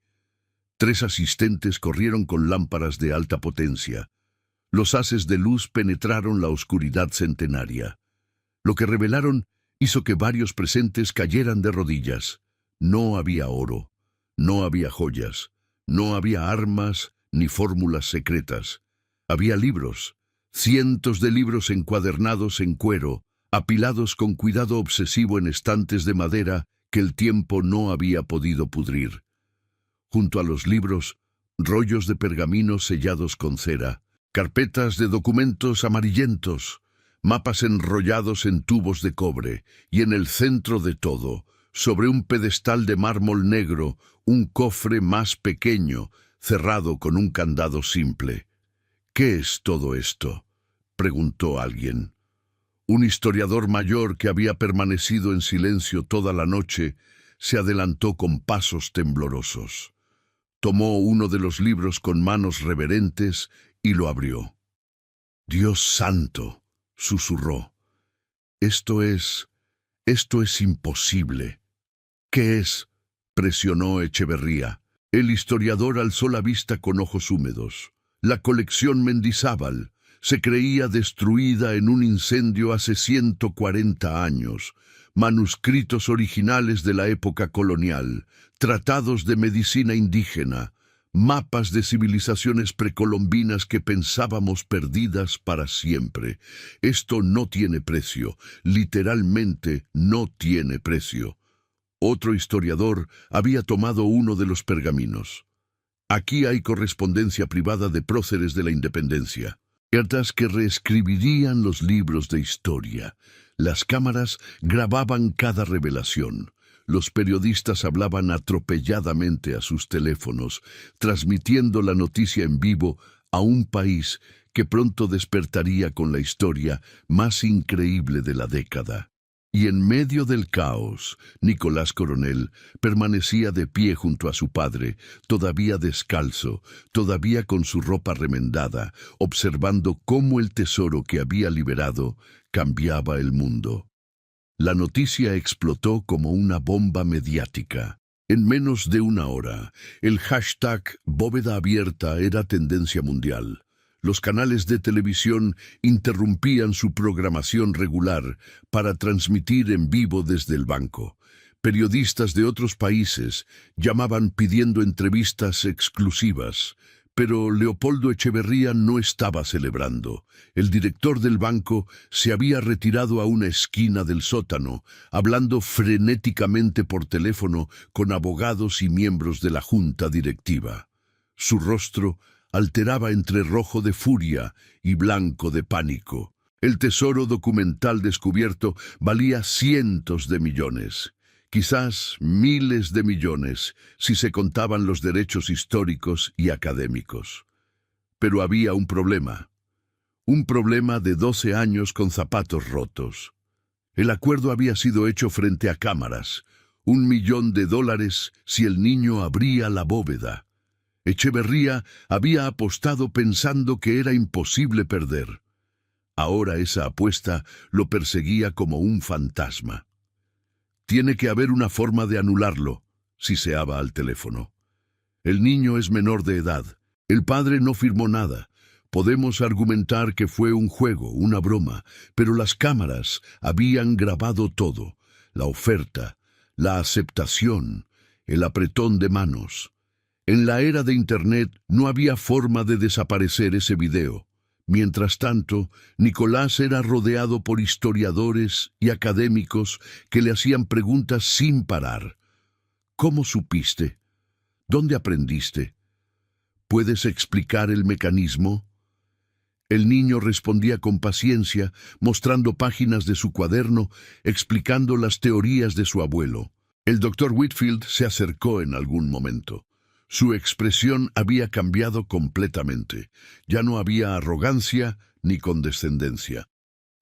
3 asistentes corrieron con lámparas de alta potencia. Los haces de luz penetraron la oscuridad centenaria. Lo que revelaron hizo que varios presentes cayeran de rodillas. No había oro, no había joyas, no había armas ni fórmulas secretas. Había libros, cientos de libros encuadernados en cuero, apilados con cuidado obsesivo en estantes de madera que el tiempo no había podido pudrir. Junto a los libros, rollos de pergaminos sellados con cera, carpetas de documentos amarillentos, mapas enrollados en tubos de cobre, y en el centro de todo, sobre un pedestal de mármol negro, un cofre más pequeño, cerrado con un candado simple. «¿Qué es todo esto?», preguntó alguien. Un historiador mayor que había permanecido en silencio toda la noche se adelantó con pasos temblorosos. Tomó uno de los libros con manos reverentes y lo abrió. «Dios santo», susurró. Esto es imposible». «¿Qué es?», presionó Echeverría. El historiador alzó la vista con ojos húmedos. La colección Mendizábal se creía destruida en un incendio hace 140 años. Manuscritos originales de la época colonial, tratados de medicina indígena, mapas de civilizaciones precolombinas que pensábamos perdidas para siempre. Esto no tiene precio, literalmente no tiene precio. Otro historiador había tomado uno de los pergaminos. «Aquí hay correspondencia privada de próceres de la independencia. Cartas que reescribirían los libros de historia. Las cámaras grababan cada revelación. Los periodistas hablaban atropelladamente a sus teléfonos, transmitiendo la noticia en vivo a un país que pronto despertaría con la historia más increíble de la década. Y en medio del caos, Nicolás Coronel permanecía de pie junto a su padre, todavía descalzo, todavía con su ropa remendada, observando cómo el tesoro que había liberado cambiaba el mundo. La noticia explotó como una bomba mediática. En menos de una hora, el hashtag Bóveda Abierta era tendencia mundial. Los canales de televisión interrumpían su programación regular para transmitir en vivo desde el banco. Periodistas de otros países llamaban pidiendo entrevistas exclusivas, pero Leopoldo Echeverría no estaba celebrando. El director del banco se había retirado a una esquina del sótano, hablando frenéticamente por teléfono con abogados y miembros de la junta directiva. Su rostro alteraba entre rojo de furia y blanco de pánico. El tesoro documental descubierto valía cientos de millones. Quizás miles de millones, si se contaban los derechos históricos y académicos. Pero había un problema de 12 años con zapatos rotos. El acuerdo había sido hecho frente a cámaras, $1 millón si el niño abría la bóveda. Echeverría había apostado pensando que era imposible perder. Ahora esa apuesta lo perseguía como un fantasma. Tiene que haber una forma de anularlo, siseaba al teléfono. El niño es menor de edad. El padre no firmó nada. Podemos argumentar que fue un juego, una broma, pero las cámaras habían grabado todo. La oferta, la aceptación, el apretón de manos. En la era de Internet no había forma de desaparecer ese video. Mientras tanto, Nicolás era rodeado por historiadores y académicos que le hacían preguntas sin parar. ¿Cómo supiste? ¿Dónde aprendiste? ¿Puedes explicar el mecanismo? El niño respondía con paciencia, mostrando páginas de su cuaderno, explicando las teorías de su abuelo. El doctor Whitfield se acercó en algún momento. Su expresión había cambiado completamente. Ya no había arrogancia ni condescendencia.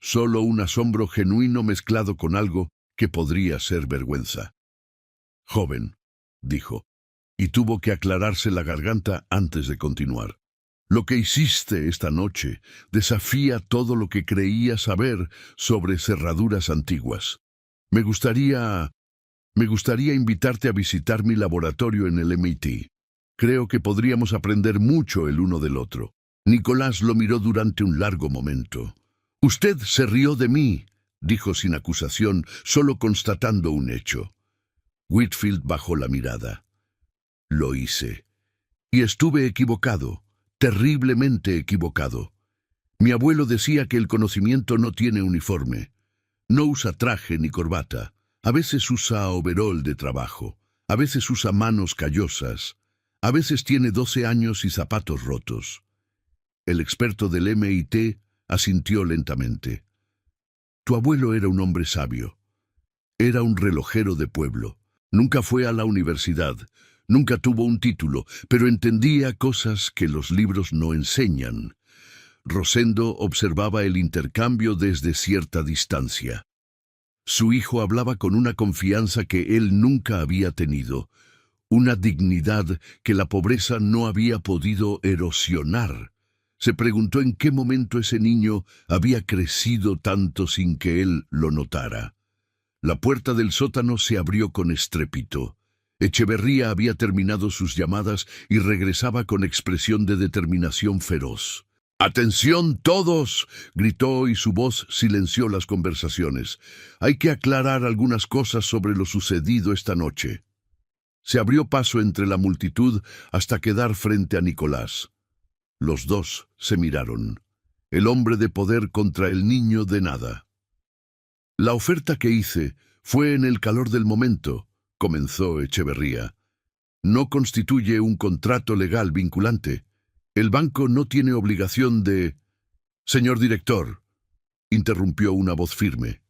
Solo un asombro genuino mezclado con algo que podría ser vergüenza. «Joven», dijo, y tuvo que aclararse la garganta antes de continuar. «Lo que hiciste esta noche desafía todo lo que creía saber sobre cerraduras antiguas. Me gustaría invitarte a visitar mi laboratorio en el MIT. Creo que podríamos aprender mucho el uno del otro». Nicolás lo miró durante un largo momento. «Usted se rió de mí», dijo sin acusación, solo constatando un hecho. Whitfield bajó la mirada. «Lo hice. Y estuve equivocado, terriblemente equivocado. Mi abuelo decía que el conocimiento no tiene uniforme. No usa traje ni corbata. A veces usa overol de trabajo. A veces usa manos callosas. A veces tiene 12 años y zapatos rotos». El experto del MIT asintió lentamente. «Tu abuelo era un hombre sabio. Era un relojero de pueblo. Nunca fue a la universidad. Nunca tuvo un título, pero entendía cosas que los libros no enseñan». Rosendo observaba el intercambio desde cierta distancia. Su hijo hablaba con una confianza que él nunca había tenido, una dignidad que la pobreza no había podido erosionar. Se preguntó en qué momento ese niño había crecido tanto sin que él lo notara. La puerta del sótano se abrió con estrépito. Echeverría había terminado sus llamadas y regresaba con expresión de determinación feroz. «¡Atención todos!», gritó y su voz silenció las conversaciones. «Hay que aclarar algunas cosas sobre lo sucedido esta noche». Se abrió paso entre la multitud hasta quedar frente a Nicolás. Los dos se miraron. El hombre de poder contra el niño de nada. «La oferta que hice fue en el calor del momento», comenzó Echeverría. «No constituye un contrato legal vinculante. El banco no tiene obligación de...» «Señor director», interrumpió una voz firme.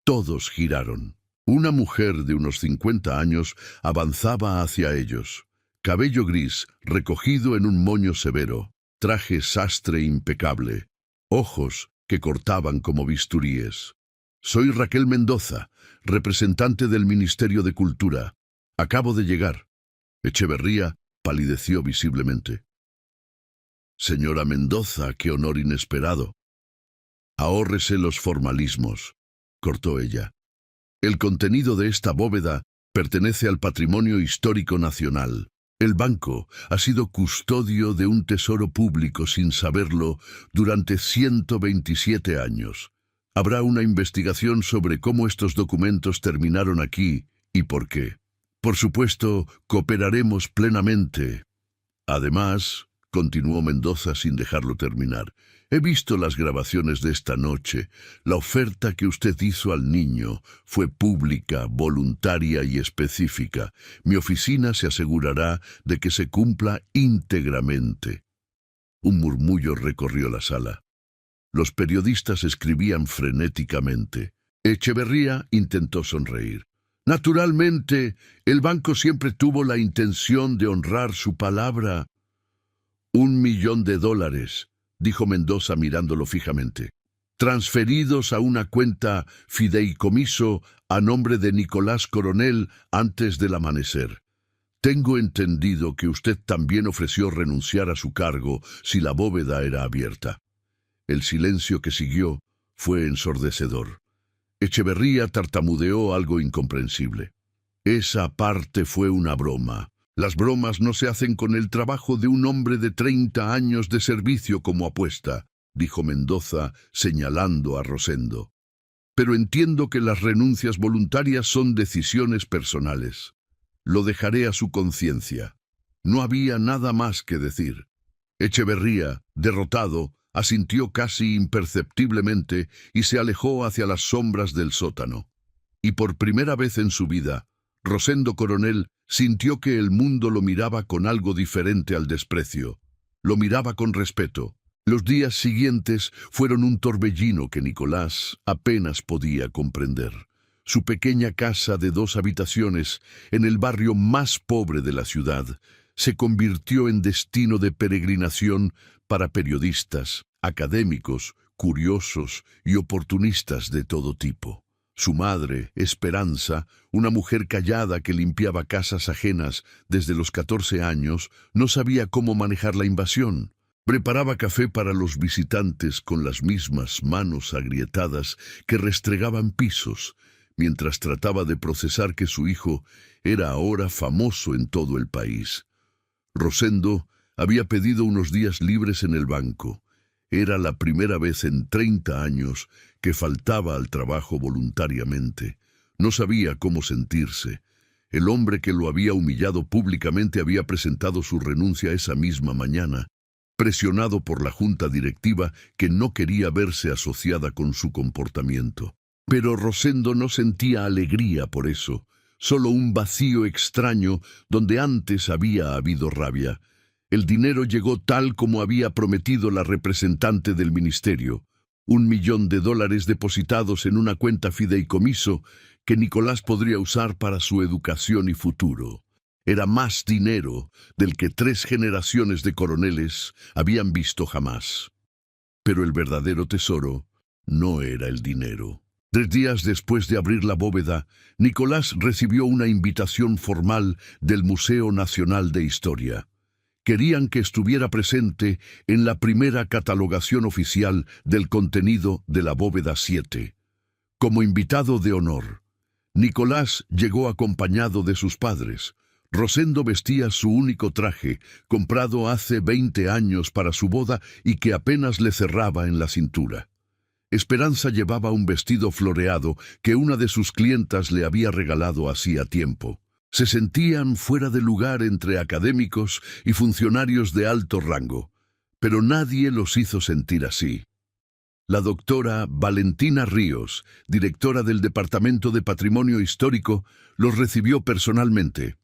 Todos giraron. Una mujer de unos 50 años avanzaba hacia ellos. Cabello gris, recogido en un moño severo, traje sastre impecable, ojos que cortaban como bisturíes. «Soy Raquel Mendoza, representante del Ministerio de Cultura. Acabo de llegar». Echeverría palideció visiblemente. «Señora Mendoza, qué honor inesperado». «Ahórrese los formalismos», cortó ella. «El contenido de esta bóveda pertenece al patrimonio histórico nacional. El banco ha sido custodio de un tesoro público sin saberlo durante 127 años. Habrá una investigación sobre cómo estos documentos terminaron aquí ¿Y por qué? Por supuesto, cooperaremos plenamente. Además, continuó Mendoza sin dejarlo terminar, he visto las grabaciones de esta noche. La oferta que usted hizo al niño fue pública, voluntaria y específica. Mi oficina se asegurará de que se cumpla íntegramente. Un murmullo recorrió la sala. Los periodistas escribían frenéticamente. Echeverría intentó sonreír. Naturalmente, el banco siempre tuvo la intención de honrar su palabra. $1.000.000, dijo Mendoza mirándolo fijamente, transferidos a una cuenta fideicomiso a nombre de Nicolás Coronel antes del amanecer. Tengo entendido que usted también ofreció renunciar a su cargo si la bóveda era abierta. El silencio que siguió fue ensordecedor. Echeverría tartamudeó algo incomprensible. Esa parte fue una broma. Las bromas no se hacen con el trabajo de un hombre de 30 años de servicio como apuesta, dijo Mendoza, señalando a Rosendo. Pero entiendo que las renuncias voluntarias son decisiones personales. Lo dejaré a su conciencia. No había nada más que decir. Echeverría, derrotado, asintió casi imperceptiblemente y se alejó hacia las sombras del sótano. Y por primera vez en su vida, Rosendo Coronel sintió que el mundo lo miraba con algo diferente al desprecio. Lo miraba con respeto. Los días siguientes fueron un torbellino que Nicolás apenas podía comprender. Su pequeña casa de 2 habitaciones, en el barrio más pobre de la ciudad, se convirtió en destino de peregrinación para periodistas, académicos, curiosos y oportunistas de todo tipo. Su madre, Esperanza, una mujer callada que limpiaba casas ajenas desde los 14 años, no sabía cómo manejar la invasión. Preparaba café para los visitantes con las mismas manos agrietadas que restregaban pisos, mientras trataba de procesar que su hijo era ahora famoso en todo el país. Rosendo había pedido unos días libres en el banco. Era la primera vez en 30 años que faltaba al trabajo voluntariamente. No sabía cómo sentirse. El hombre que lo había humillado públicamente había presentado su renuncia esa misma mañana, presionado por la junta directiva que no quería verse asociada con su comportamiento. Pero Rosendo no sentía alegría por eso, solo un vacío extraño donde antes había habido rabia. El dinero llegó tal como había prometido la representante del ministerio, $1.000.000 depositados en una cuenta fideicomiso que Nicolás podría usar para su educación y futuro. Era más dinero del que 3 generaciones de coroneles habían visto jamás. Pero el verdadero tesoro no era el dinero. 3 días después de abrir la bóveda, Nicolás recibió una invitación formal del Museo Nacional de Historia. Querían que estuviera presente en la primera catalogación oficial del contenido de la bóveda 7. Como invitado de honor, Nicolás llegó acompañado de sus padres. Rosendo vestía su único traje, comprado hace 20 años para su boda y que apenas le cerraba en la cintura. Esperanza llevaba un vestido floreado que una de sus clientas le había regalado hacía tiempo. Se sentían fuera de lugar entre académicos y funcionarios de alto rango, pero nadie los hizo sentir así. La doctora Valentina Ríos, directora del Departamento de Patrimonio Histórico, los recibió personalmente.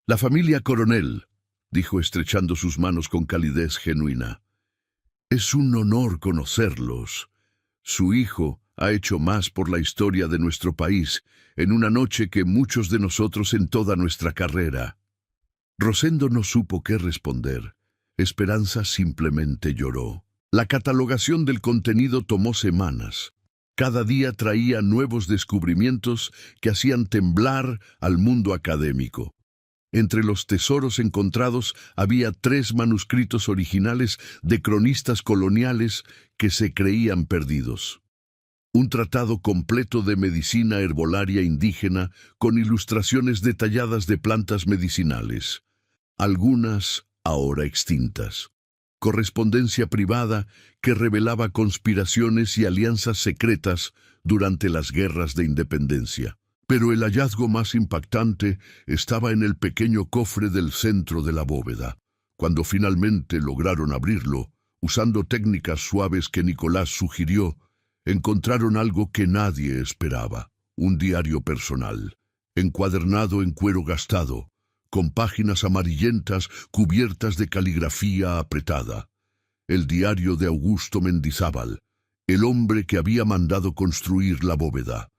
«La familia Coronel», dijo estrechando sus manos con calidez genuina. «Es un honor conocerlos. Su hijo ha hecho más por la historia de nuestro país en una noche que muchos de nosotros en toda nuestra carrera». Rosendo no supo qué responder. Esperanza simplemente lloró. La catalogación del contenido tomó semanas. Cada día traía nuevos descubrimientos que hacían temblar al mundo académico. Entre los tesoros encontrados había 3 manuscritos originales de cronistas coloniales que se creían perdidos. Un tratado completo de medicina herbolaria indígena con ilustraciones detalladas de plantas medicinales, algunas ahora extintas. Correspondencia privada que revelaba conspiraciones y alianzas secretas durante las guerras de independencia. Pero el hallazgo más impactante estaba en el pequeño cofre del centro de la bóveda. Cuando finalmente lograron abrirlo, usando técnicas suaves que Nicolás sugirió, encontraron algo que nadie esperaba: un diario personal, encuadernado en cuero gastado, con páginas amarillentas cubiertas de caligrafía apretada. El diario de Augusto Mendizábal, el hombre que había mandado construir la bóveda.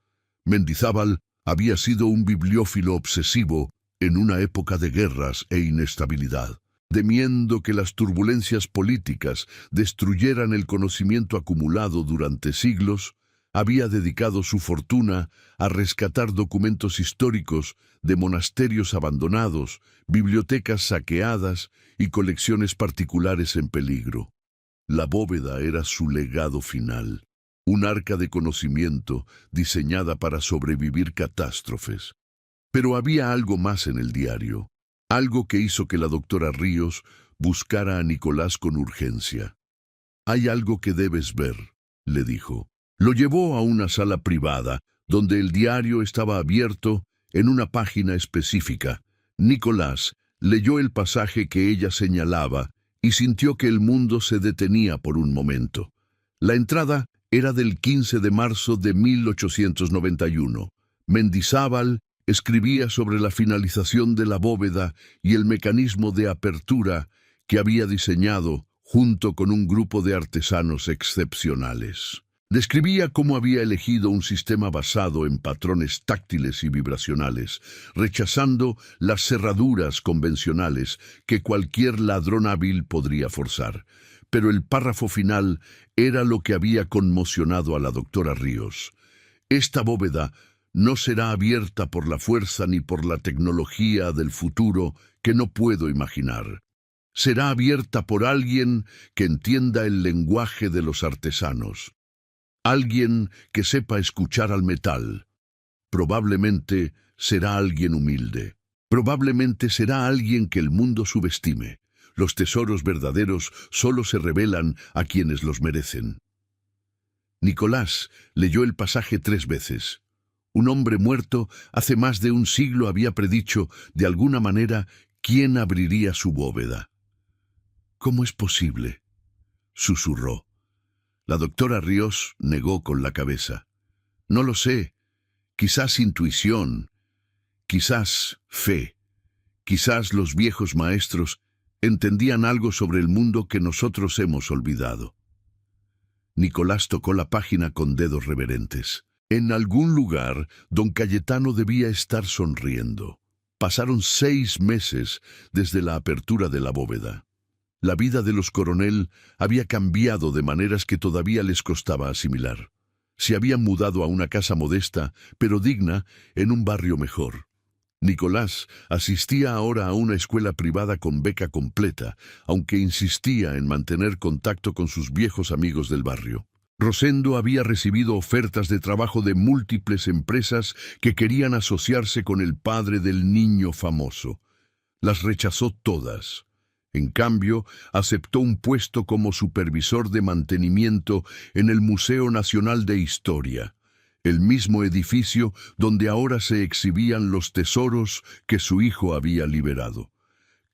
Mendizábal había sido un bibliófilo obsesivo en una época de guerras e inestabilidad. Temiendo que las turbulencias políticas destruyeran el conocimiento acumulado durante siglos, había dedicado su fortuna a rescatar documentos históricos de monasterios abandonados, bibliotecas saqueadas y colecciones particulares en peligro. La bóveda era su legado final, un arca de conocimiento diseñada para sobrevivir catástrofes. Pero había algo más en el diario, algo que hizo que la doctora Ríos buscara a Nicolás con urgencia. «Hay algo que debes ver», le dijo. Lo llevó a una sala privada, donde el diario estaba abierto en una página específica. Nicolás leyó el pasaje que ella señalaba y sintió que el mundo se detenía por un momento. La entrada era del 15 de marzo de 1891. Mendizábal escribía sobre la finalización de la bóveda y el mecanismo de apertura que había diseñado junto con un grupo de artesanos excepcionales. Describía cómo había elegido un sistema basado en patrones táctiles y vibracionales, rechazando las cerraduras convencionales que cualquier ladrón hábil podría forzar. Pero el párrafo final era lo que había conmocionado a la doctora Ríos. «Esta bóveda no será abierta por la fuerza ni por la tecnología del futuro que no puedo imaginar. Será abierta por alguien que entienda el lenguaje de los artesanos. Alguien que sepa escuchar al metal. Probablemente será alguien humilde. Probablemente será alguien que el mundo subestime. Los tesoros verdaderos solo se revelan a quienes los merecen». Nicolás leyó el pasaje 3 veces. Un hombre muerto hace más de un siglo había predicho, de alguna manera, quién abriría su bóveda. «¿Cómo es posible?», susurró. La doctora Ríos negó con la cabeza. «No lo sé. Quizás intuición, quizás fe, quizás los viejos maestros entendían algo sobre el mundo que nosotros hemos olvidado». Nicolás tocó la página con dedos reverentes. En algún lugar, don Cayetano debía estar sonriendo. Pasaron 6 meses desde la apertura de la bóveda. La vida de los Coronel había cambiado de maneras que todavía les costaba asimilar. Se habían mudado a una casa modesta, pero digna, en un barrio mejor. Nicolás asistía ahora a una escuela privada con beca completa, aunque insistía en mantener contacto con sus viejos amigos del barrio. Rosendo había recibido ofertas de trabajo de múltiples empresas que querían asociarse con el padre del niño famoso. Las rechazó todas. En cambio, aceptó un puesto como supervisor de mantenimiento en el Museo Nacional de Historia, el mismo edificio donde ahora se exhibían los tesoros que su hijo había liberado.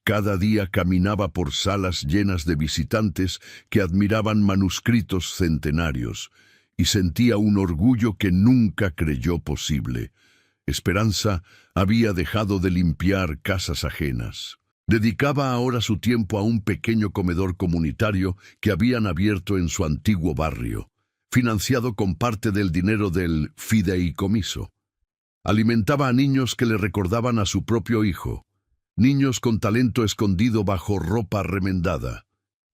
Cada día caminaba por salas llenas de visitantes que admiraban manuscritos centenarios y sentía un orgullo que nunca creyó posible. Esperanza había dejado de limpiar casas ajenas. Dedicaba ahora su tiempo a un pequeño comedor comunitario que habían abierto en su antiguo barrio, financiado con parte del dinero del fideicomiso. Alimentaba a niños que le recordaban a su propio hijo, niños con talento escondido bajo ropa remendada.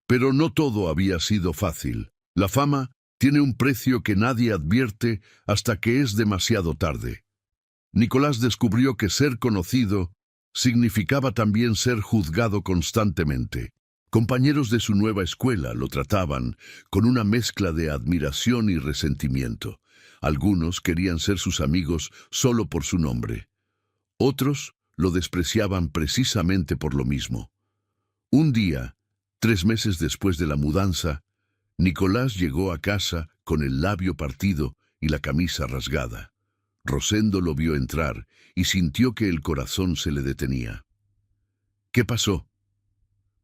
Pero no todo había sido fácil. La fama tiene un precio que nadie advierte hasta que es demasiado tarde. Nicolás descubrió que ser conocido significaba también ser juzgado constantemente. Compañeros de su nueva escuela lo trataban con una mezcla de admiración y resentimiento. Algunos querían ser sus amigos solo por su nombre. Otros lo despreciaban precisamente por lo mismo. Un día, 3 meses después de la mudanza, Nicolás llegó a casa con el labio partido y la camisa rasgada. Rosendo lo vio entrar y sintió que el corazón se le detenía. —¿Qué pasó?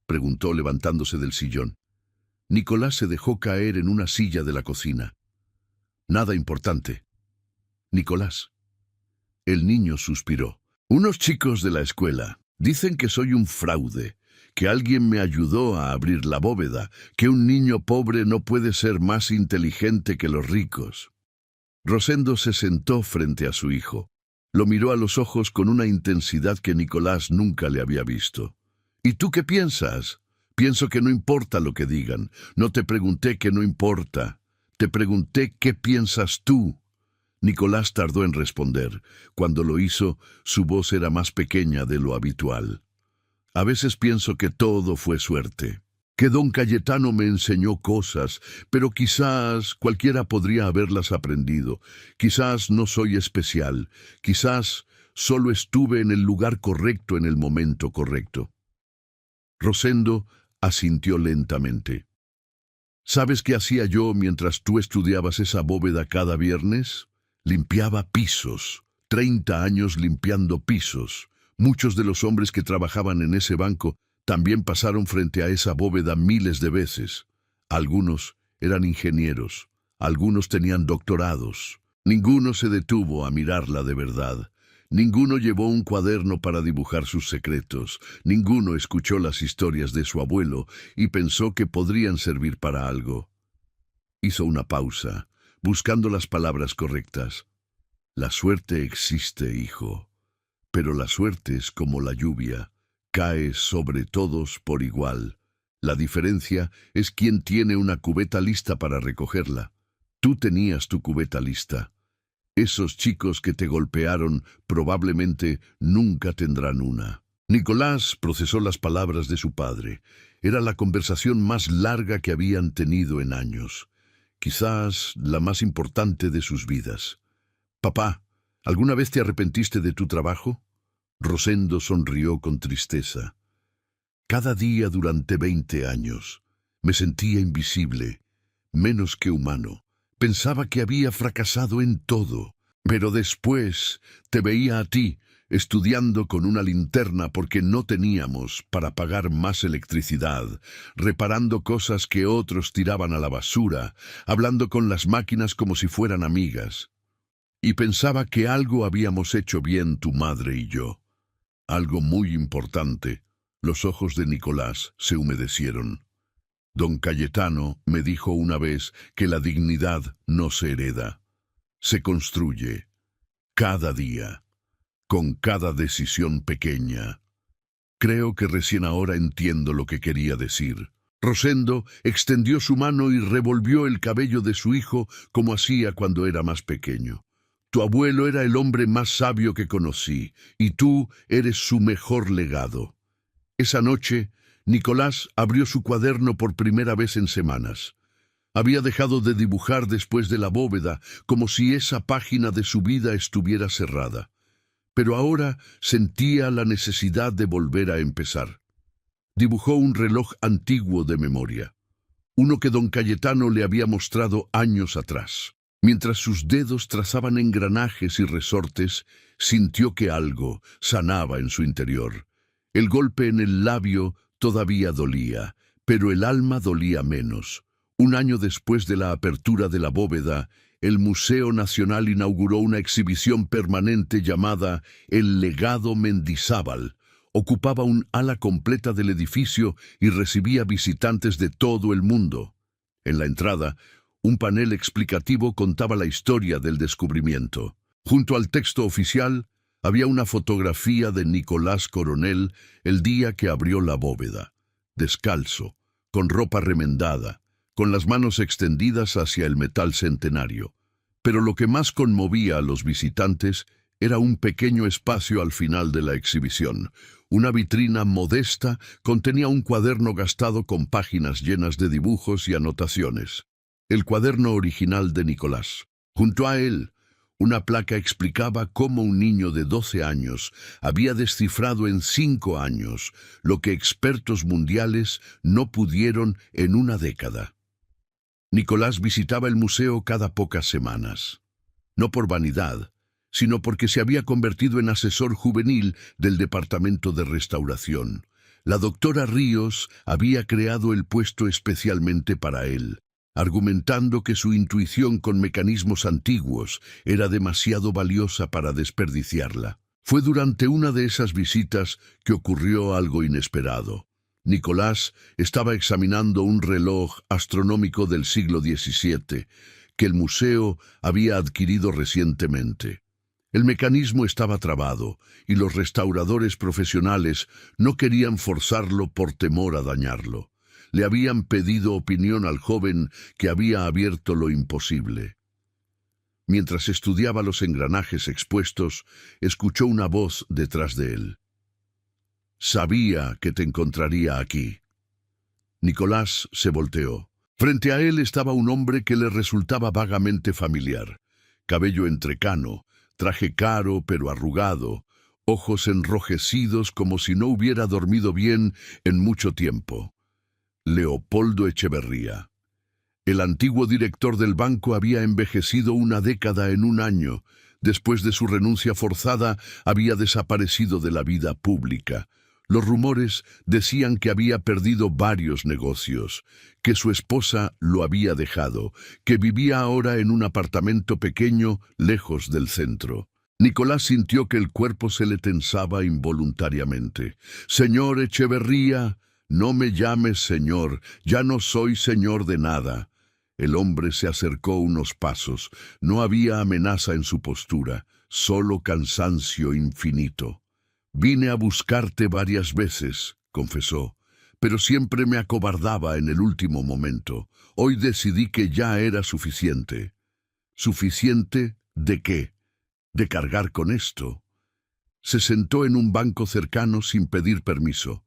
—preguntó levantándose del sillón. Nicolás se dejó caer en una silla de la cocina. —Nada importante. —Nicolás. El niño suspiró. —Unos chicos de la escuela dicen que soy un fraude, que alguien me ayudó a abrir la bóveda, que un niño pobre no puede ser más inteligente que los ricos. Rosendo se sentó frente a su hijo. Lo miró a los ojos con una intensidad que Nicolás nunca le había visto. —¿Y tú qué piensas? Pienso que no importa lo que digan. No te pregunté que no importa. Te pregunté qué piensas tú. Nicolás tardó en responder. Cuando lo hizo, su voz era más pequeña de lo habitual. A veces pienso que todo fue suerte, que don Cayetano me enseñó cosas, pero quizás cualquiera podría haberlas aprendido. Quizás no soy especial, quizás solo estuve en el lugar correcto en el momento correcto. Rosendo asintió lentamente. ¿Sabes qué hacía yo mientras tú estudiabas esa bóveda cada viernes? Limpiaba pisos. 30 años limpiando pisos. Muchos de los hombres que trabajaban en ese banco también pasaron frente a esa bóveda miles de veces. Algunos eran ingenieros, algunos tenían doctorados. Ninguno se detuvo a mirarla de verdad. Ninguno llevó un cuaderno para dibujar sus secretos. Ninguno escuchó las historias de su abuelo y pensó que podrían servir para algo. Hizo una pausa, buscando las palabras correctas. La suerte existe, hijo. Pero la suerte es como la lluvia, cae sobre todos por igual. La diferencia es quién tiene una cubeta lista para recogerla. Tú tenías tu cubeta lista. Esos chicos que te golpearon probablemente nunca tendrán una. Nicolás procesó las palabras de su padre. Era la conversación más larga que habían tenido en años. Quizás la más importante de sus vidas. «Papá, ¿alguna vez te arrepentiste de tu trabajo?» Rosendo sonrió con tristeza. «Cada día durante 20 años me sentía invisible, menos que humano. Pensaba que había fracasado en todo, pero después te veía a ti, estudiando con una linterna porque no teníamos para pagar más electricidad, reparando cosas que otros tiraban a la basura, hablando con las máquinas como si fueran amigas. Y pensaba que algo habíamos hecho bien tu madre y yo. Algo muy importante». Los ojos de Nicolás se humedecieron. Don Cayetano me dijo una vez que la dignidad no se hereda, se construye, cada día, con cada decisión pequeña. Creo que recién ahora entiendo lo que quería decir. Rosendo extendió su mano y revolvió el cabello de su hijo como hacía cuando era más pequeño. Tu abuelo era el hombre más sabio que conocí, y tú eres su mejor legado. Esa noche, Nicolás abrió su cuaderno por primera vez en semanas. Había dejado de dibujar después de la bóveda, como si esa página de su vida estuviera cerrada. Pero ahora sentía la necesidad de volver a empezar. Dibujó un reloj antiguo de memoria, uno que don Cayetano le había mostrado años atrás. Mientras sus dedos trazaban engranajes y resortes, sintió que algo sanaba en su interior. El golpe en el labio todavía dolía, pero el alma dolía menos. Un año después de la apertura de la bóveda, el Museo Nacional inauguró una exhibición permanente llamada El Legado Mendizábal. Ocupaba un ala completa del edificio y recibía visitantes de todo el mundo. En la entrada, un panel explicativo contaba la historia del descubrimiento. Junto al texto oficial, había una fotografía de Nicolás Coronel el día que abrió la bóveda, descalzo, con ropa remendada, con las manos extendidas hacia el metal centenario. Pero lo que más conmovía a los visitantes era un pequeño espacio al final de la exhibición. Una vitrina modesta contenía un cuaderno gastado con páginas llenas de dibujos y anotaciones. El cuaderno original de Nicolás. Junto a él, una placa explicaba cómo un niño de 12 años había descifrado en 5 años lo que expertos mundiales no pudieron en una década. Nicolás visitaba el museo cada pocas semanas. No por vanidad, sino porque se había convertido en asesor juvenil del Departamento de Restauración. La doctora Ríos había creado el puesto especialmente para él, argumentando que su intuición con mecanismos antiguos era demasiado valiosa para desperdiciarla. Fue durante una de esas visitas que ocurrió algo inesperado. Nicolás estaba examinando un reloj astronómico del siglo XVII que el museo había adquirido recientemente. El mecanismo estaba trabado y los restauradores profesionales no querían forzarlo por temor a dañarlo. Le habían pedido opinión al joven que había abierto lo imposible. Mientras estudiaba los engranajes expuestos, escuchó una voz detrás de él. «Sabía que te encontraría aquí». Nicolás se volteó. Frente a él estaba un hombre que le resultaba vagamente familiar. Cabello entrecano, traje caro pero arrugado, ojos enrojecidos como si no hubiera dormido bien en mucho tiempo. Leopoldo Echeverría. El antiguo director del banco había envejecido una década en un año. Después de su renuncia forzada, había desaparecido de la vida pública. Los rumores decían que había perdido varios negocios, que su esposa lo había dejado, que vivía ahora en un apartamento pequeño lejos del centro. Nicolás sintió que el cuerpo se le tensaba involuntariamente. «Señor Echeverría, no me llames señor, ya no soy señor de nada». El hombre se acercó unos pasos. No había amenaza en su postura, solo cansancio infinito. «Vine a buscarte varias veces», confesó, «pero siempre me acobardaba en el último momento. Hoy decidí que ya era suficiente». «¿Suficiente de qué? ¿De cargar con esto?» Se sentó en un banco cercano sin pedir permiso.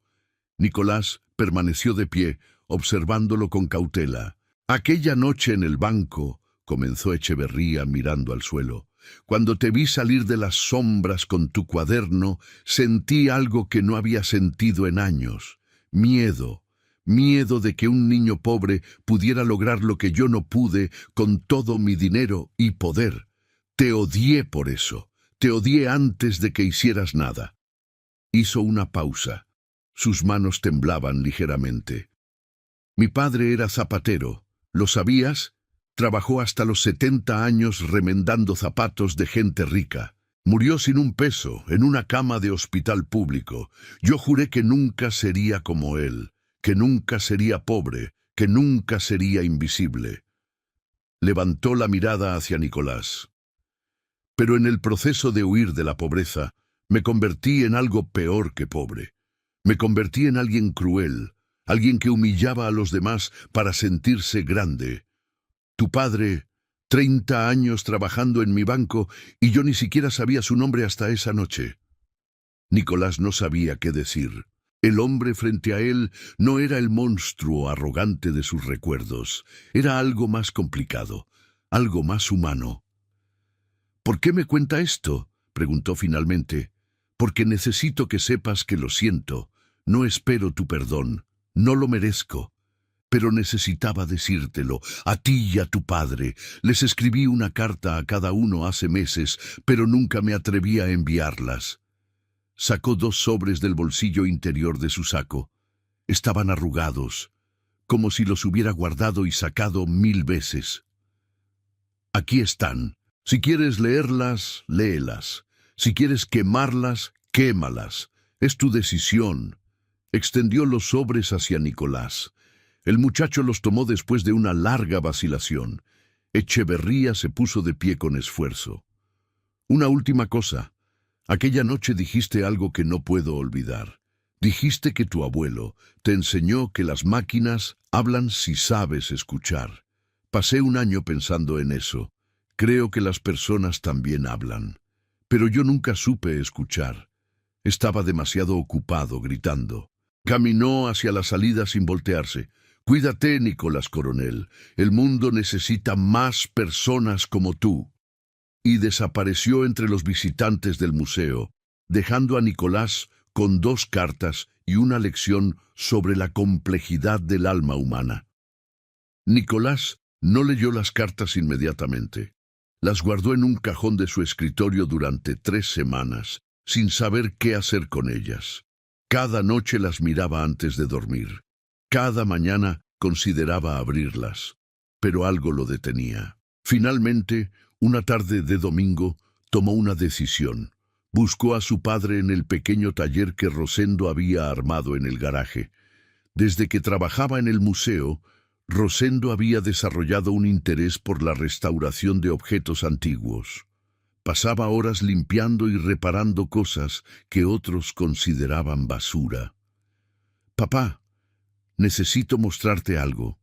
Nicolás permaneció de pie, observándolo con cautela. «Aquella noche en el banco», comenzó Echeverría mirando al suelo, «cuando te vi salir de las sombras con tu cuaderno, sentí algo que no había sentido en años. Miedo. Miedo de que un niño pobre pudiera lograr lo que yo no pude con todo mi dinero y poder. Te odié por eso. Te odié antes de que hicieras nada». Hizo una pausa. Sus manos temblaban ligeramente. «Mi padre era zapatero. ¿Lo sabías? Trabajó hasta los 70 años remendando zapatos de gente rica. Murió sin un peso, en una cama de hospital público. Yo juré que nunca sería como él, que nunca sería pobre, que nunca sería invisible». Levantó la mirada hacia Nicolás. «Pero en el proceso de huir de la pobreza, me convertí en algo peor que pobre. Me convertí en alguien cruel, alguien que humillaba a los demás para sentirse grande. Tu padre, 30 años trabajando en mi banco, y yo ni siquiera sabía su nombre hasta esa noche». Nicolás no sabía qué decir. El hombre frente a él no era el monstruo arrogante de sus recuerdos. Era algo más complicado, algo más humano. «¿Por qué me cuenta esto?», preguntó finalmente. «Porque necesito que sepas que lo siento. No espero tu perdón. No lo merezco. Pero necesitaba decírtelo, a ti y a tu padre. Les escribí una carta a cada uno hace meses, pero nunca me atreví a enviarlas». Sacó 2 sobres del bolsillo interior de su saco. Estaban arrugados, como si los hubiera guardado y sacado 1000 veces. «Aquí están. Si quieres leerlas, léelas. Si quieres quemarlas, quémalas. Es tu decisión». Extendió los sobres hacia Nicolás. El muchacho los tomó después de una larga vacilación. Echeverría se puso de pie con esfuerzo. «Una última cosa. Aquella noche dijiste algo que no puedo olvidar. Dijiste que tu abuelo te enseñó que las máquinas hablan si sabes escuchar. Pasé un año pensando en eso. Creo que las personas también hablan. Pero yo nunca supe escuchar. Estaba demasiado ocupado gritando». Caminó hacia la salida sin voltearse. «Cuídate, Nicolás Coronel. El mundo necesita más personas como tú». Y desapareció entre los visitantes del museo, dejando a Nicolás con 2 cartas y una lección sobre la complejidad del alma humana. Nicolás no leyó las cartas inmediatamente. Las guardó en un cajón de su escritorio durante 3 semanas, sin saber qué hacer con ellas. Cada noche las miraba antes de dormir. Cada mañana consideraba abrirlas, pero algo lo detenía. Finalmente, una tarde de domingo, tomó una decisión. Buscó a su padre en el pequeño taller que Rosendo había armado en el garaje. Desde que trabajaba en el museo, Rosendo había desarrollado un interés por la restauración de objetos antiguos. Pasaba horas limpiando y reparando cosas que otros consideraban basura. «Papá, necesito mostrarte algo».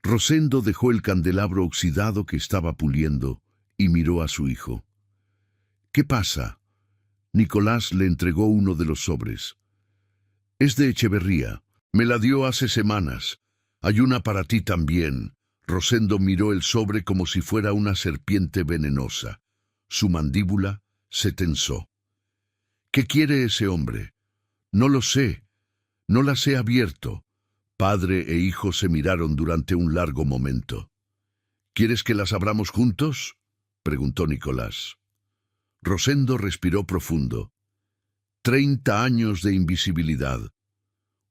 Rosendo dejó el candelabro oxidado que estaba puliendo y miró a su hijo. «¿Qué pasa?» Nicolás le entregó uno de los sobres. «Es de Echeverría. Me la dio hace semanas. Hay una para ti también». Rosendo miró el sobre como si fuera una serpiente venenosa. Su mandíbula se tensó. «¿Qué quiere ese hombre?» «No lo sé. No las he abierto». Padre e hijo se miraron durante un largo momento. «¿Quieres que las abramos juntos?», preguntó Nicolás. Rosendo respiró profundo. 30 años de invisibilidad.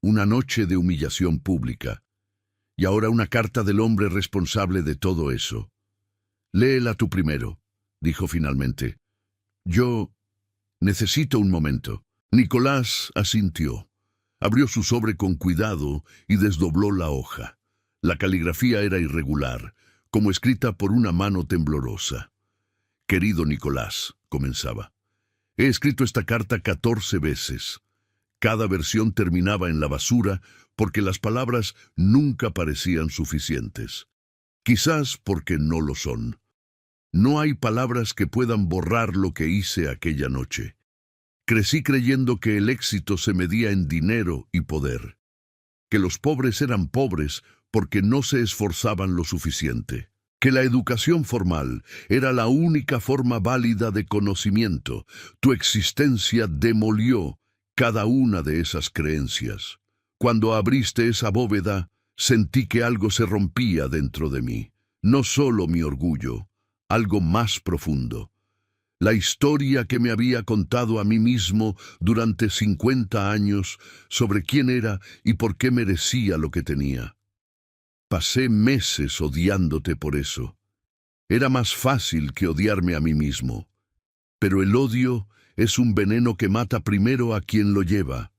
Una noche de humillación pública. Y ahora una carta del hombre responsable de todo eso. «Léela tú primero», dijo finalmente. «Yo necesito un momento». Nicolás asintió. Abrió su sobre con cuidado y desdobló la hoja. La caligrafía era irregular, como escrita por una mano temblorosa. «Querido Nicolás», comenzaba, «he escrito esta carta 14 veces. Cada versión terminaba en la basura porque las palabras nunca parecían suficientes. Quizás porque no lo son. No hay palabras que puedan borrar lo que hice aquella noche. Crecí creyendo que el éxito se medía en dinero y poder, que los pobres eran pobres porque no se esforzaban lo suficiente, que la educación formal era la única forma válida de conocimiento. Tu existencia demolió cada una de esas creencias. Cuando abriste esa bóveda, sentí que algo se rompía dentro de mí. No solo mi orgullo, algo más profundo. La historia que me había contado a mí mismo durante 50 años sobre quién era y por qué merecía lo que tenía. Pasé meses odiándote por eso. Era más fácil que odiarme a mí mismo. Pero el odio es un veneno que mata primero a quien lo lleva.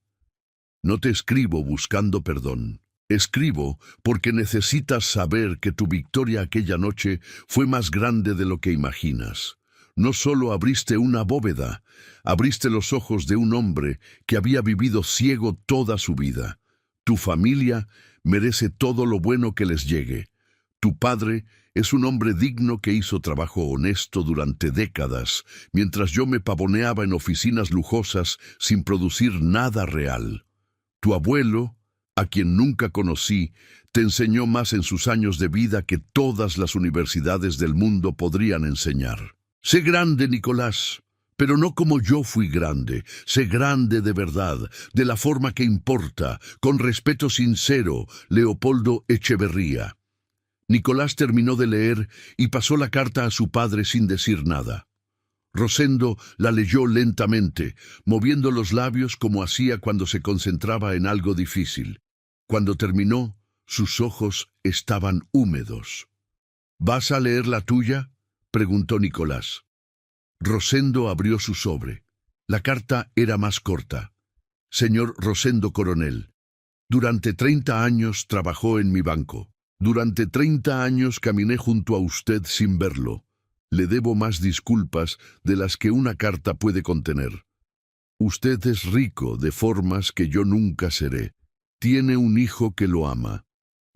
No te escribo buscando perdón. Escribo porque necesitas saber que tu victoria aquella noche fue más grande de lo que imaginas. No solo abriste una bóveda, abriste los ojos de un hombre que había vivido ciego toda su vida. Tu familia merece todo lo bueno que les llegue. Tu padre es un hombre digno que hizo trabajo honesto durante décadas, mientras yo me pavoneaba en oficinas lujosas sin producir nada real. Tu abuelo, a quien nunca conocí, te enseñó más en sus años de vida que todas las universidades del mundo podrían enseñar. Sé grande, Nicolás, pero no como yo fui grande. Sé grande de verdad, de la forma que importa, con respeto sincero, Leopoldo Echeverría. Nicolás terminó de leer y pasó la carta a su padre sin decir nada. Rosendo la leyó lentamente, moviendo los labios como hacía cuando se concentraba en algo difícil. Cuando terminó, sus ojos estaban húmedos. «¿Vas a leer la tuya?», preguntó Nicolás. Rosendo abrió su sobre. La carta era más corta. «Señor Rosendo Coronel, durante 30 años trabajó en mi banco. Durante 30 años caminé junto a usted sin verlo. Le debo más disculpas de las que una carta puede contener. Usted es rico de formas que yo nunca seré. Tiene un hijo que lo ama,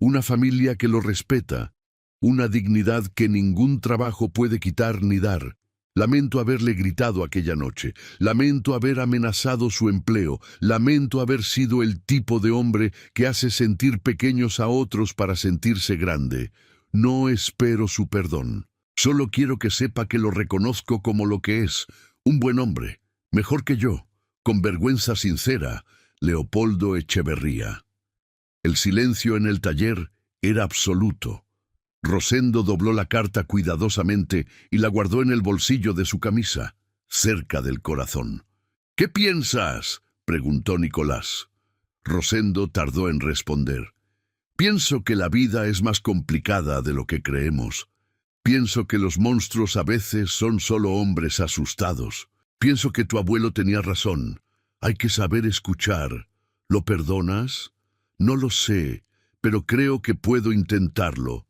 una familia que lo respeta, una dignidad que ningún trabajo puede quitar ni dar. Lamento haberle gritado aquella noche, lamento haber amenazado su empleo, lamento haber sido el tipo de hombre que hace sentir pequeños a otros para sentirse grande. No espero su perdón. Solo quiero que sepa que lo reconozco como lo que es, un buen hombre, mejor que yo, con vergüenza sincera, Leopoldo Echeverría». El silencio en el taller era absoluto. Rosendo dobló la carta cuidadosamente y la guardó en el bolsillo de su camisa, cerca del corazón. «¿Qué piensas?», preguntó Nicolás. Rosendo tardó en responder. «Pienso que la vida es más complicada de lo que creemos. Pienso que los monstruos a veces son solo hombres asustados. Pienso que tu abuelo tenía razón. Hay que saber escuchar. ¿Lo perdonas? No lo sé, pero creo que puedo intentarlo».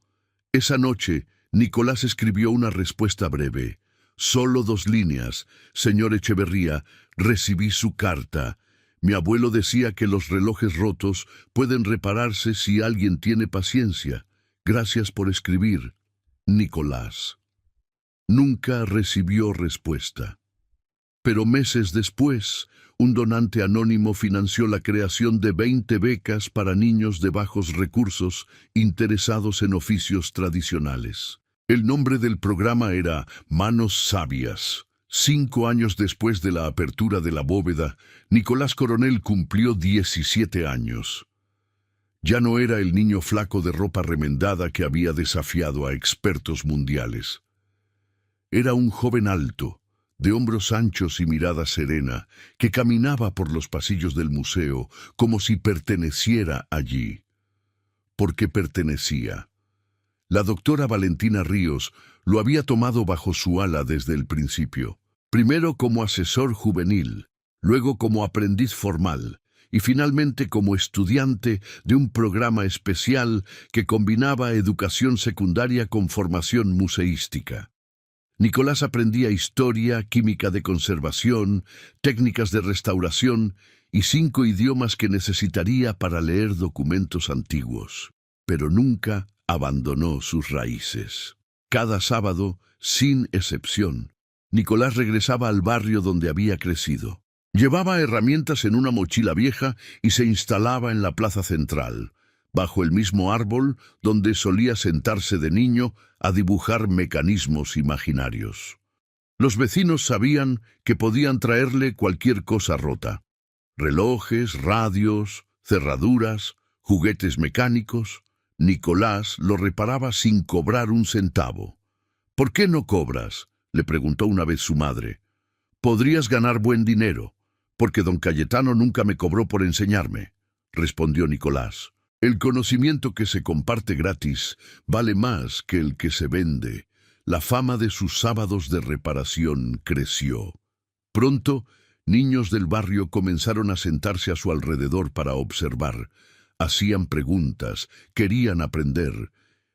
Esa noche, Nicolás escribió una respuesta breve. Solo 2 líneas. «Señor Echeverría, recibí su carta. Mi abuelo decía que los relojes rotos pueden repararse si alguien tiene paciencia. Gracias por escribir. Nicolás». Nunca recibió respuesta. Pero meses después, un donante anónimo financió la creación de 20 becas para niños de bajos recursos interesados en oficios tradicionales. El nombre del programa era Manos Sabias. 5 años después de la apertura de la bóveda, Nicolás Coronel cumplió 17 años. Ya no era el niño flaco de ropa remendada que había desafiado a expertos mundiales. Era un joven alto, de hombros anchos y mirada serena, que caminaba por los pasillos del museo como si perteneciera allí. Porque pertenecía. La doctora Valentina Ríos lo había tomado bajo su ala desde el principio, primero como asesor juvenil, luego como aprendiz formal y finalmente como estudiante de un programa especial que combinaba educación secundaria con formación museística. Nicolás aprendía historia, química de conservación, técnicas de restauración y 5 idiomas que necesitaría para leer documentos antiguos, pero nunca abandonó sus raíces. Cada sábado, sin excepción, Nicolás regresaba al barrio donde había crecido. Llevaba herramientas en una mochila vieja y se instalaba en la plaza central, bajo el mismo árbol donde solía sentarse de niño a dibujar mecanismos imaginarios. Los vecinos sabían que podían traerle cualquier cosa rota: relojes, radios, cerraduras, juguetes mecánicos. Nicolás lo reparaba sin cobrar un centavo. «¿Por qué no cobras?», le preguntó una vez su madre. «Podrías ganar buen dinero». «Porque don Cayetano nunca me cobró por enseñarme», respondió Nicolás. «El conocimiento que se comparte gratis vale más que el que se vende». La fama de sus sábados de reparación creció. Pronto, niños del barrio comenzaron a sentarse a su alrededor para observar. Hacían preguntas, querían aprender.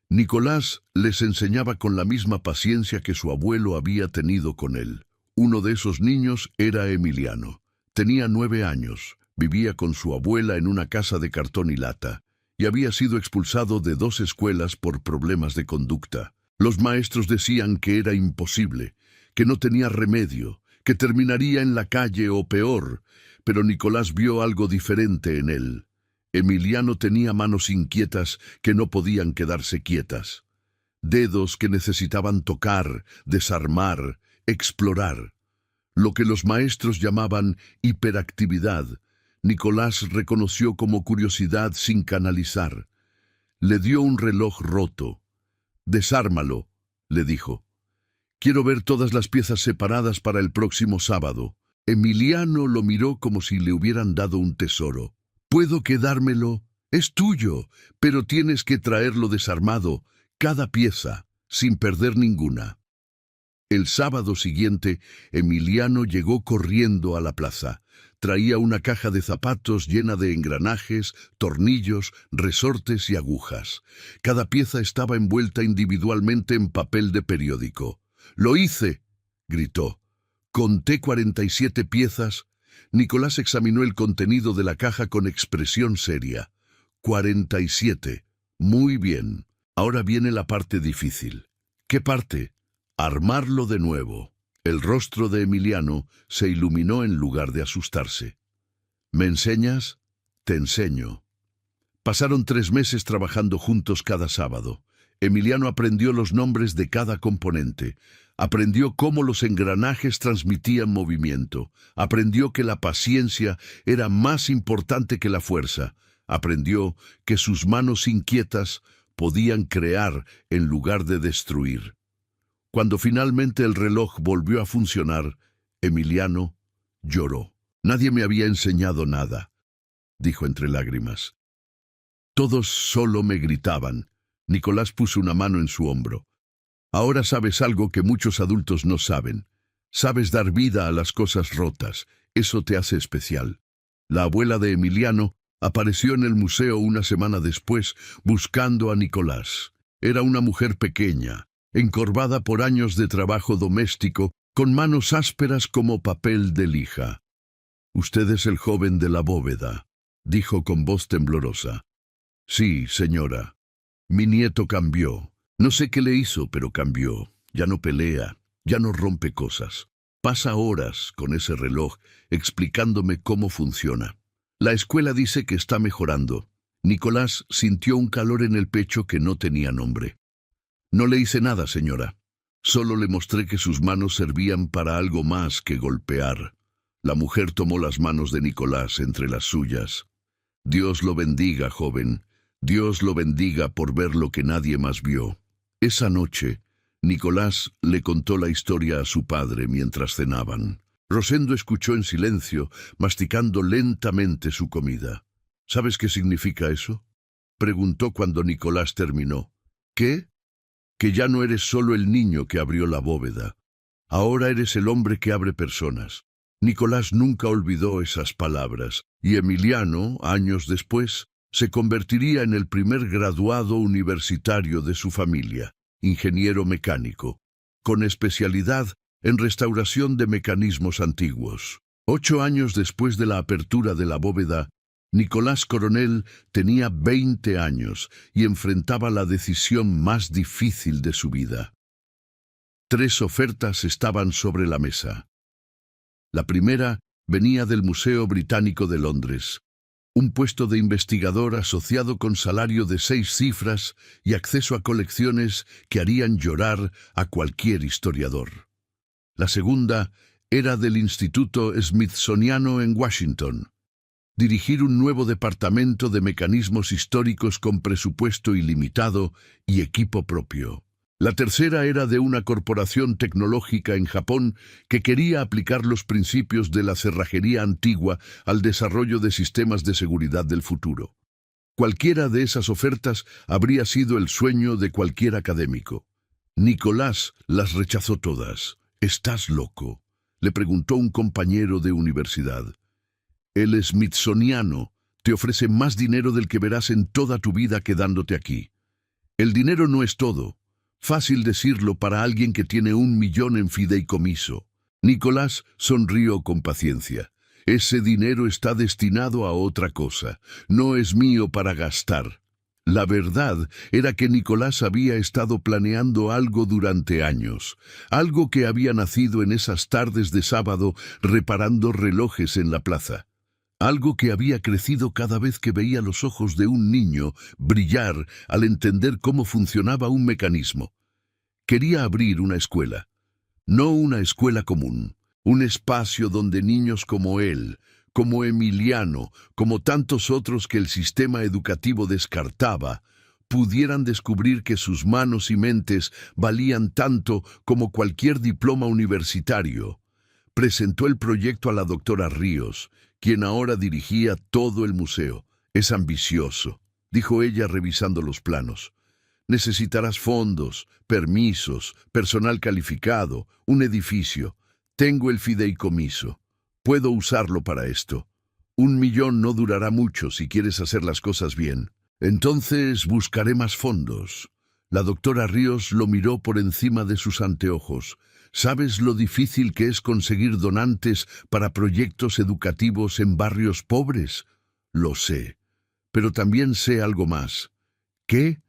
Nicolás les enseñaba con la misma paciencia que su abuelo había tenido con él. Uno de esos niños era Emiliano. Tenía 9 años, vivía con su abuela en una casa de cartón y lata, y había sido expulsado de 2 escuelas por problemas de conducta. Los maestros decían que era imposible, que no tenía remedio, que terminaría en la calle o peor, pero Nicolás vio algo diferente en él. Emiliano tenía manos inquietas que no podían quedarse quietas, dedos que necesitaban tocar, desarmar, explorar. Lo que los maestros llamaban hiperactividad, Nicolás reconoció como curiosidad sin canalizar. Le dio un reloj roto. «Desármalo», le dijo. «Quiero ver todas las piezas separadas para el próximo sábado». Emiliano lo miró como si le hubieran dado un tesoro. «¿Puedo quedármelo? Es tuyo, pero tienes que traerlo desarmado, cada pieza, sin perder ninguna». El sábado siguiente, Emiliano llegó corriendo a la plaza. Traía una caja de zapatos llena de engranajes, tornillos, resortes y agujas. Cada pieza estaba envuelta individualmente en papel de periódico. «¡Lo hice!», gritó. «Conté 47 piezas». Nicolás examinó el contenido de la caja con expresión seria. 47. Muy bien. Ahora viene la parte difícil. ¿Qué parte? Armarlo de nuevo. El rostro de Emiliano se iluminó en lugar de asustarse. «¿Me enseñas?». «Te enseño». Pasaron 3 meses trabajando juntos cada sábado. Emiliano aprendió los nombres de cada componente. Aprendió cómo los engranajes transmitían movimiento. Aprendió que la paciencia era más importante que la fuerza. Aprendió que sus manos inquietas podían crear en lugar de destruir. Cuando finalmente el reloj volvió a funcionar, Emiliano lloró. «Nadie me había enseñado nada», dijo entre lágrimas. «Todos solo me gritaban». Nicolás puso una mano en su hombro. «Ahora sabes algo que muchos adultos no saben. Sabes dar vida a las cosas rotas. Eso te hace especial». La abuela de Emiliano apareció en el museo una semana después buscando a Nicolás. Era una mujer pequeña, encorvada por años de trabajo doméstico, con manos ásperas como papel de lija. «Usted es el joven de la bóveda», dijo con voz temblorosa. «Sí, señora. Mi nieto cambió. No sé qué le hizo, pero cambió. Ya no pelea, ya no rompe cosas. Pasa horas con ese reloj explicándome cómo funciona. La escuela dice que está mejorando». Nicolás sintió un calor en el pecho que no tenía nombre. «No le hice nada, señora. Solo le mostré que sus manos servían para algo más que golpear». La mujer tomó las manos de Nicolás entre las suyas. «Dios lo bendiga, joven. Dios lo bendiga por ver lo que nadie más vio». Esa noche, Nicolás le contó la historia a su padre mientras cenaban. Rosendo escuchó en silencio, masticando lentamente su comida. «¿Sabes qué significa eso?», preguntó cuando Nicolás terminó. «¿Qué?». «Que ya no eres solo el niño que abrió la bóveda. Ahora eres el hombre que abre personas». Nicolás nunca olvidó esas palabras, y Emiliano, años después, se convertiría en el primer graduado universitario de su familia, ingeniero mecánico, con especialidad en restauración de mecanismos antiguos. 8 años después de la apertura de la bóveda, Nicolás Coronel tenía 20 años y enfrentaba la decisión más difícil de su vida. 3 ofertas estaban sobre la mesa. La primera venía del Museo Británico de Londres, un puesto de investigador asociado con salario de 6 cifras y acceso a colecciones que harían llorar a cualquier historiador. La segunda era del Instituto Smithsoniano en Washington, dirigir un nuevo departamento de mecanismos históricos con presupuesto ilimitado y equipo propio. La tercera era de una corporación tecnológica en Japón que quería aplicar los principios de la cerrajería antigua al desarrollo de sistemas de seguridad del futuro. Cualquiera de esas ofertas habría sido el sueño de cualquier académico. Nicolás las rechazó todas. «¿Estás loco?», le preguntó un compañero de universidad. «El Smithsoniano te ofrece más dinero del que verás en toda tu vida quedándote aquí. El dinero no es todo. Fácil decirlo para alguien que tiene 1 millón en fideicomiso». Nicolás sonrió con paciencia. «Ese dinero está destinado a otra cosa. No es mío para gastar». La verdad era que Nicolás había estado planeando algo durante años, algo que había nacido en esas tardes de sábado reparando relojes en la plaza. Algo que había crecido cada vez que veía los ojos de un niño brillar al entender cómo funcionaba un mecanismo. Quería abrir una escuela, no una escuela común, un espacio donde niños como él, como Emiliano, como tantos otros que el sistema educativo descartaba, pudieran descubrir que sus manos y mentes valían tanto como cualquier diploma universitario. Presentó el proyecto a la doctora Ríos, quien ahora dirigía todo el museo. «Es ambicioso», dijo ella revisando los planos. «Necesitarás fondos, permisos, personal calificado, un edificio. Tengo el fideicomiso. Puedo usarlo para esto. 1 millón no durará mucho si quieres hacer las cosas bien. Entonces buscaré más fondos». La doctora Ríos lo miró por encima de sus anteojos. «¿Sabes lo difícil que es conseguir donantes para proyectos educativos en barrios pobres?» «Lo sé. Pero también sé algo más». «¿Qué?».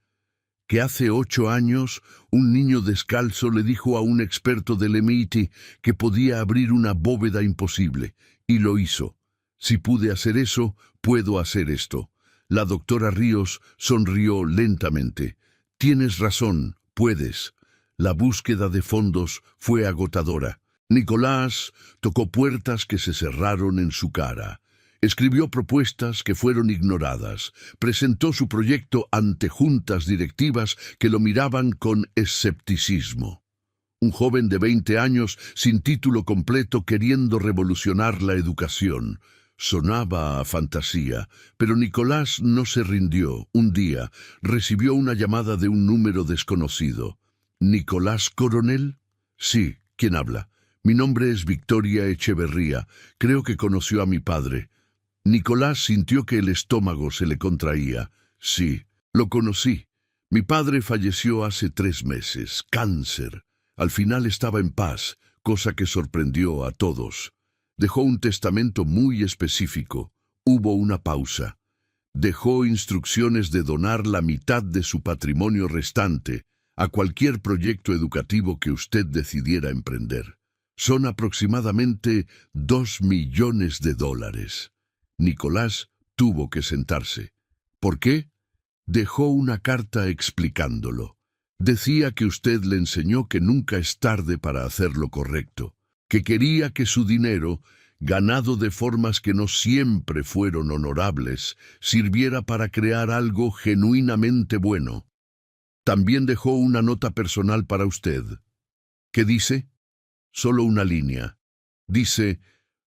«Que hace 8 años un niño descalzo le dijo a un experto del MIT que podía abrir una bóveda imposible, y lo hizo. Si pude hacer eso, puedo hacer esto». La doctora Ríos sonrió lentamente. «Tienes razón, puedes». La búsqueda de fondos fue agotadora. Nicolás tocó puertas que se cerraron en su cara. Escribió propuestas que fueron ignoradas. Presentó su proyecto ante juntas directivas que lo miraban con escepticismo. Un joven de 20 años, sin título completo, queriendo revolucionar la educación. Sonaba a fantasía, pero Nicolás no se rindió. Un día recibió una llamada de un número desconocido. ¿Nicolás Coronel? Sí, ¿quién habla? Mi nombre es Victoria Echeverría. Creo que conoció a mi padre. Nicolás sintió que el estómago se le contraía. Sí, lo conocí. Mi padre falleció hace 3 meses. Cáncer. Al final estaba en paz, cosa que sorprendió a todos. Dejó un testamento muy específico. Hubo una pausa. Dejó instrucciones de donar la mitad de su patrimonio restante a cualquier proyecto educativo que usted decidiera emprender. Son aproximadamente $2 millones. Nicolás tuvo que sentarse. ¿Por qué? Dejó una carta explicándolo. Decía que usted le enseñó que nunca es tarde para hacer lo correcto, que quería que su dinero, ganado de formas que no siempre fueron honorables, sirviera para crear algo genuinamente bueno. También dejó una nota personal para usted. ¿Qué dice? Solo una línea. Dice: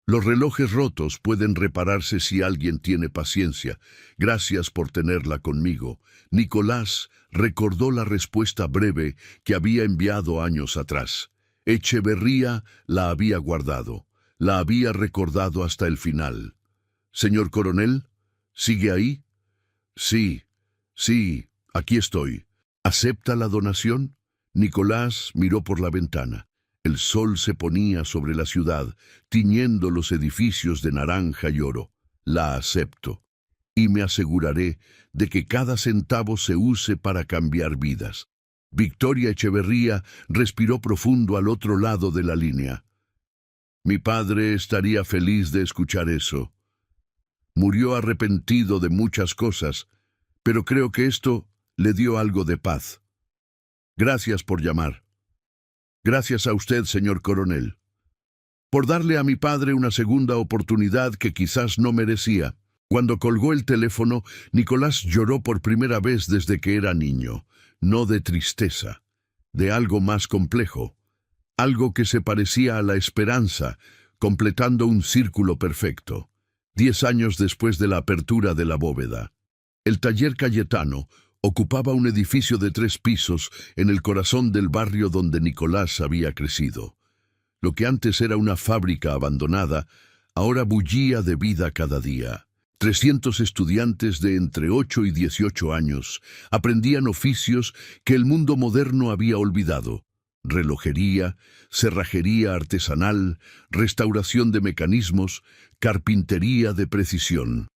los relojes rotos pueden repararse si alguien tiene paciencia. Gracias por tenerla conmigo. Nicolás recordó la respuesta breve que había enviado años atrás. Echeverría la había guardado. La había recordado hasta el final. «Señor coronel, ¿sigue ahí?» «Sí, aquí estoy». «¿Acepta la donación?» Nicolás miró por la ventana. El sol se ponía sobre la ciudad, tiñendo los edificios de naranja y oro. «La acepto, y me aseguraré de que cada centavo se use para cambiar vidas». Victoria Echeverría respiró profundo al otro lado de la línea. «Mi padre estaría feliz de escuchar eso. Murió arrepentido de muchas cosas, pero creo que esto le dio algo de paz. Gracias por llamar. Gracias a usted, señor coronel, por darle a mi padre una segunda oportunidad que quizás no merecía». Cuando colgó el teléfono, Nicolás lloró por primera vez desde que era niño, no de tristeza, de algo más complejo, algo que se parecía a la esperanza, completando un círculo perfecto. 10 años después de la apertura de la bóveda, el taller Cayetano ocupaba un edificio de 3 pisos en el corazón del barrio donde Nicolás había crecido. Lo que antes era una fábrica abandonada, ahora bullía de vida cada día. 300 estudiantes de entre 8 y 18 años aprendían oficios que el mundo moderno había olvidado: relojería, cerrajería artesanal, restauración de mecanismos, carpintería de precisión.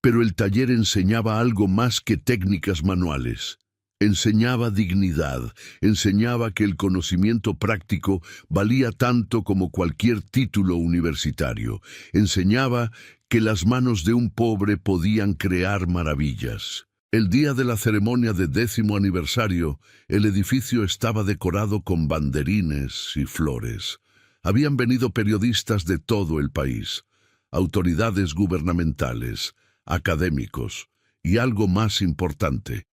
Pero el taller enseñaba algo más que técnicas manuales. Enseñaba dignidad, enseñaba que el conocimiento práctico valía tanto como cualquier título universitario, enseñaba que las manos de un pobre podían crear maravillas. El día de la ceremonia de 10º aniversario, el edificio estaba decorado con banderines y flores. Habían venido periodistas de todo el país, autoridades gubernamentales, académicos y, algo más importante,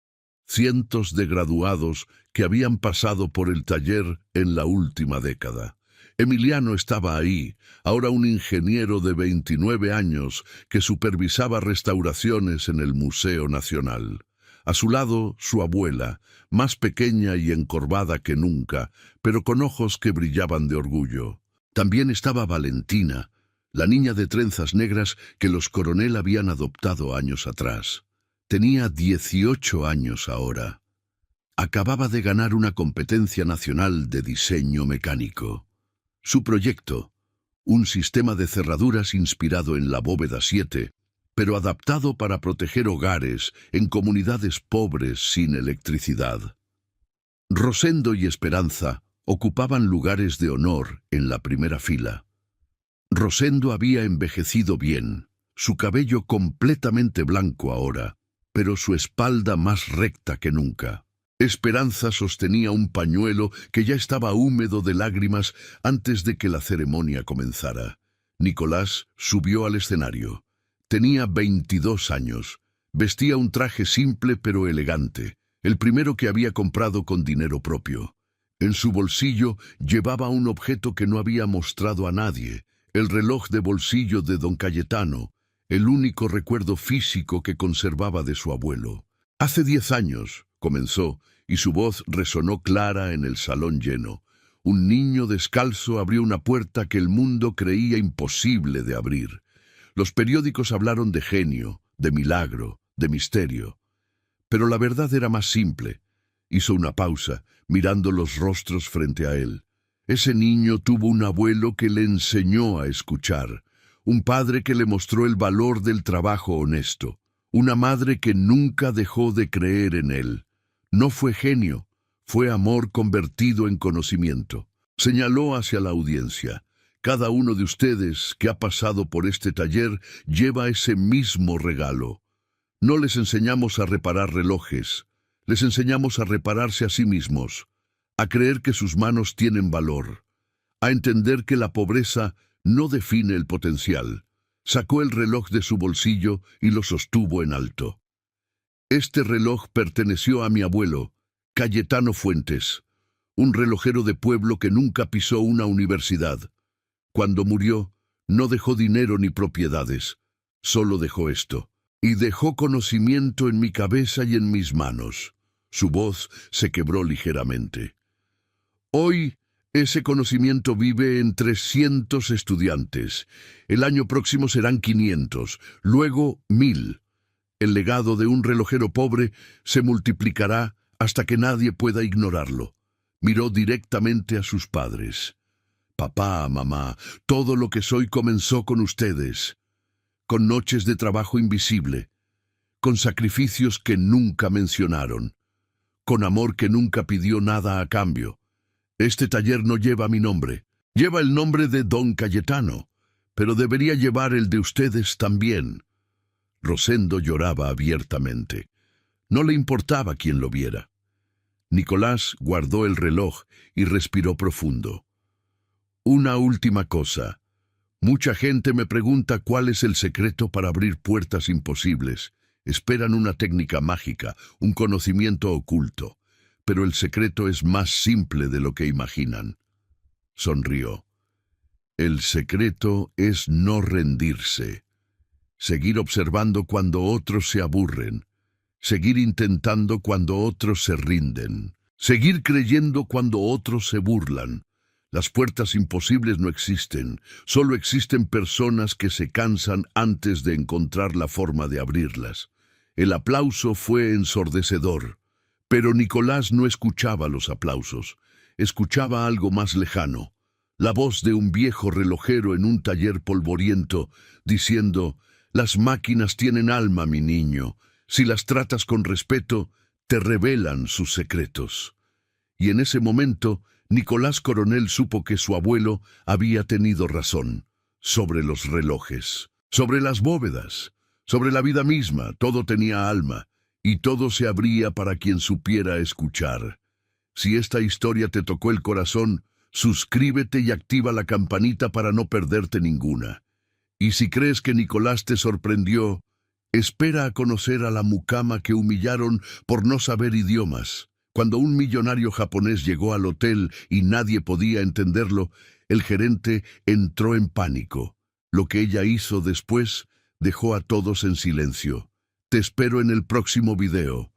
cientos de graduados que habían pasado por el taller en la última década. Emiliano estaba ahí, ahora un ingeniero de 29 años que supervisaba restauraciones en el Museo Nacional. A su lado, su abuela, más pequeña y encorvada que nunca, pero con ojos que brillaban de orgullo. También estaba Valentina, la niña de trenzas negras que los coronel habían adoptado años atrás. Tenía 18 años ahora. Acababa de ganar una competencia nacional de diseño mecánico. Su proyecto, un sistema de cerraduras inspirado en la bóveda 7, pero adaptado para proteger hogares en comunidades pobres sin electricidad. Rosendo y Esperanza ocupaban lugares de honor en la primera fila. Rosendo había envejecido bien, su cabello completamente blanco ahora, pero su espalda más recta que nunca. Esperanza sostenía un pañuelo que ya estaba húmedo de lágrimas antes de que la ceremonia comenzara. Nicolás subió al escenario. Tenía 22 años. Vestía un traje simple pero elegante, el primero que había comprado con dinero propio. En su bolsillo llevaba un objeto que no había mostrado a nadie, el reloj de bolsillo de don Cayetano, el único recuerdo físico que conservaba de su abuelo. Hace 10 años, comenzó, y su voz resonó clara en el salón lleno. Un niño descalzo abrió una puerta que el mundo creía imposible de abrir. Los periódicos hablaron de genio, de milagro, de misterio. Pero la verdad era más simple. Hizo una pausa, mirando los rostros frente a él. Ese niño tuvo un abuelo que le enseñó a escuchar, un padre que le mostró el valor del trabajo honesto, una madre que nunca dejó de creer en él. No fue genio, fue amor convertido en conocimiento. Señaló hacia la audiencia. Cada uno de ustedes que ha pasado por este taller lleva ese mismo regalo. No les enseñamos a reparar relojes, les enseñamos a repararse a sí mismos, a creer que sus manos tienen valor, a entender que la pobreza no define el potencial. Sacó el reloj de su bolsillo y lo sostuvo en alto. Este reloj perteneció a mi abuelo, Cayetano Fuentes, un relojero de pueblo que nunca pisó una universidad. Cuando murió, no dejó dinero ni propiedades, solo dejó esto. Y dejó conocimiento en mi cabeza y en mis manos. Su voz se quebró ligeramente. Hoy, ese conocimiento vive en 300 estudiantes. El año próximo serán 500, luego 1000. El legado de un relojero pobre se multiplicará hasta que nadie pueda ignorarlo. Miró directamente a sus padres. Papá, mamá, todo lo que soy comenzó con ustedes. Con noches de trabajo invisible, con sacrificios que nunca mencionaron, con amor que nunca pidió nada a cambio. Este taller no lleva mi nombre, lleva el nombre de don Cayetano, pero debería llevar el de ustedes también. Rosendo lloraba abiertamente. No le importaba quién lo viera. Nicolás guardó el reloj y respiró profundo. Una última cosa. Mucha gente me pregunta cuál es el secreto para abrir puertas imposibles. Esperan una técnica mágica, un conocimiento oculto. Pero el secreto es más simple de lo que imaginan. Sonrió. El secreto es no rendirse. Seguir observando cuando otros se aburren. Seguir intentando cuando otros se rinden. Seguir creyendo cuando otros se burlan. Las puertas imposibles no existen, solo existen personas que se cansan antes de encontrar la forma de abrirlas. El aplauso fue ensordecedor, pero Nicolás no escuchaba los aplausos, escuchaba algo más lejano, la voz de un viejo relojero en un taller polvoriento, diciendo: «Las máquinas tienen alma, mi niño, si las tratas con respeto, te revelan sus secretos». Y en ese momento, Nicolás Coronel supo que su abuelo había tenido razón. Sobre los relojes, sobre las bóvedas, sobre la vida misma, todo tenía alma, y todo se abría para quien supiera escuchar. Si esta historia te tocó el corazón, suscríbete y activa la campanita para no perderte ninguna. Y si crees que Nicolás te sorprendió, espera a conocer a la mucama que humillaron por no saber idiomas. Cuando un millonario japonés llegó al hotel y nadie podía entenderlo, el gerente entró en pánico. Lo que ella hizo después dejó a todos en silencio. Te espero en el próximo video.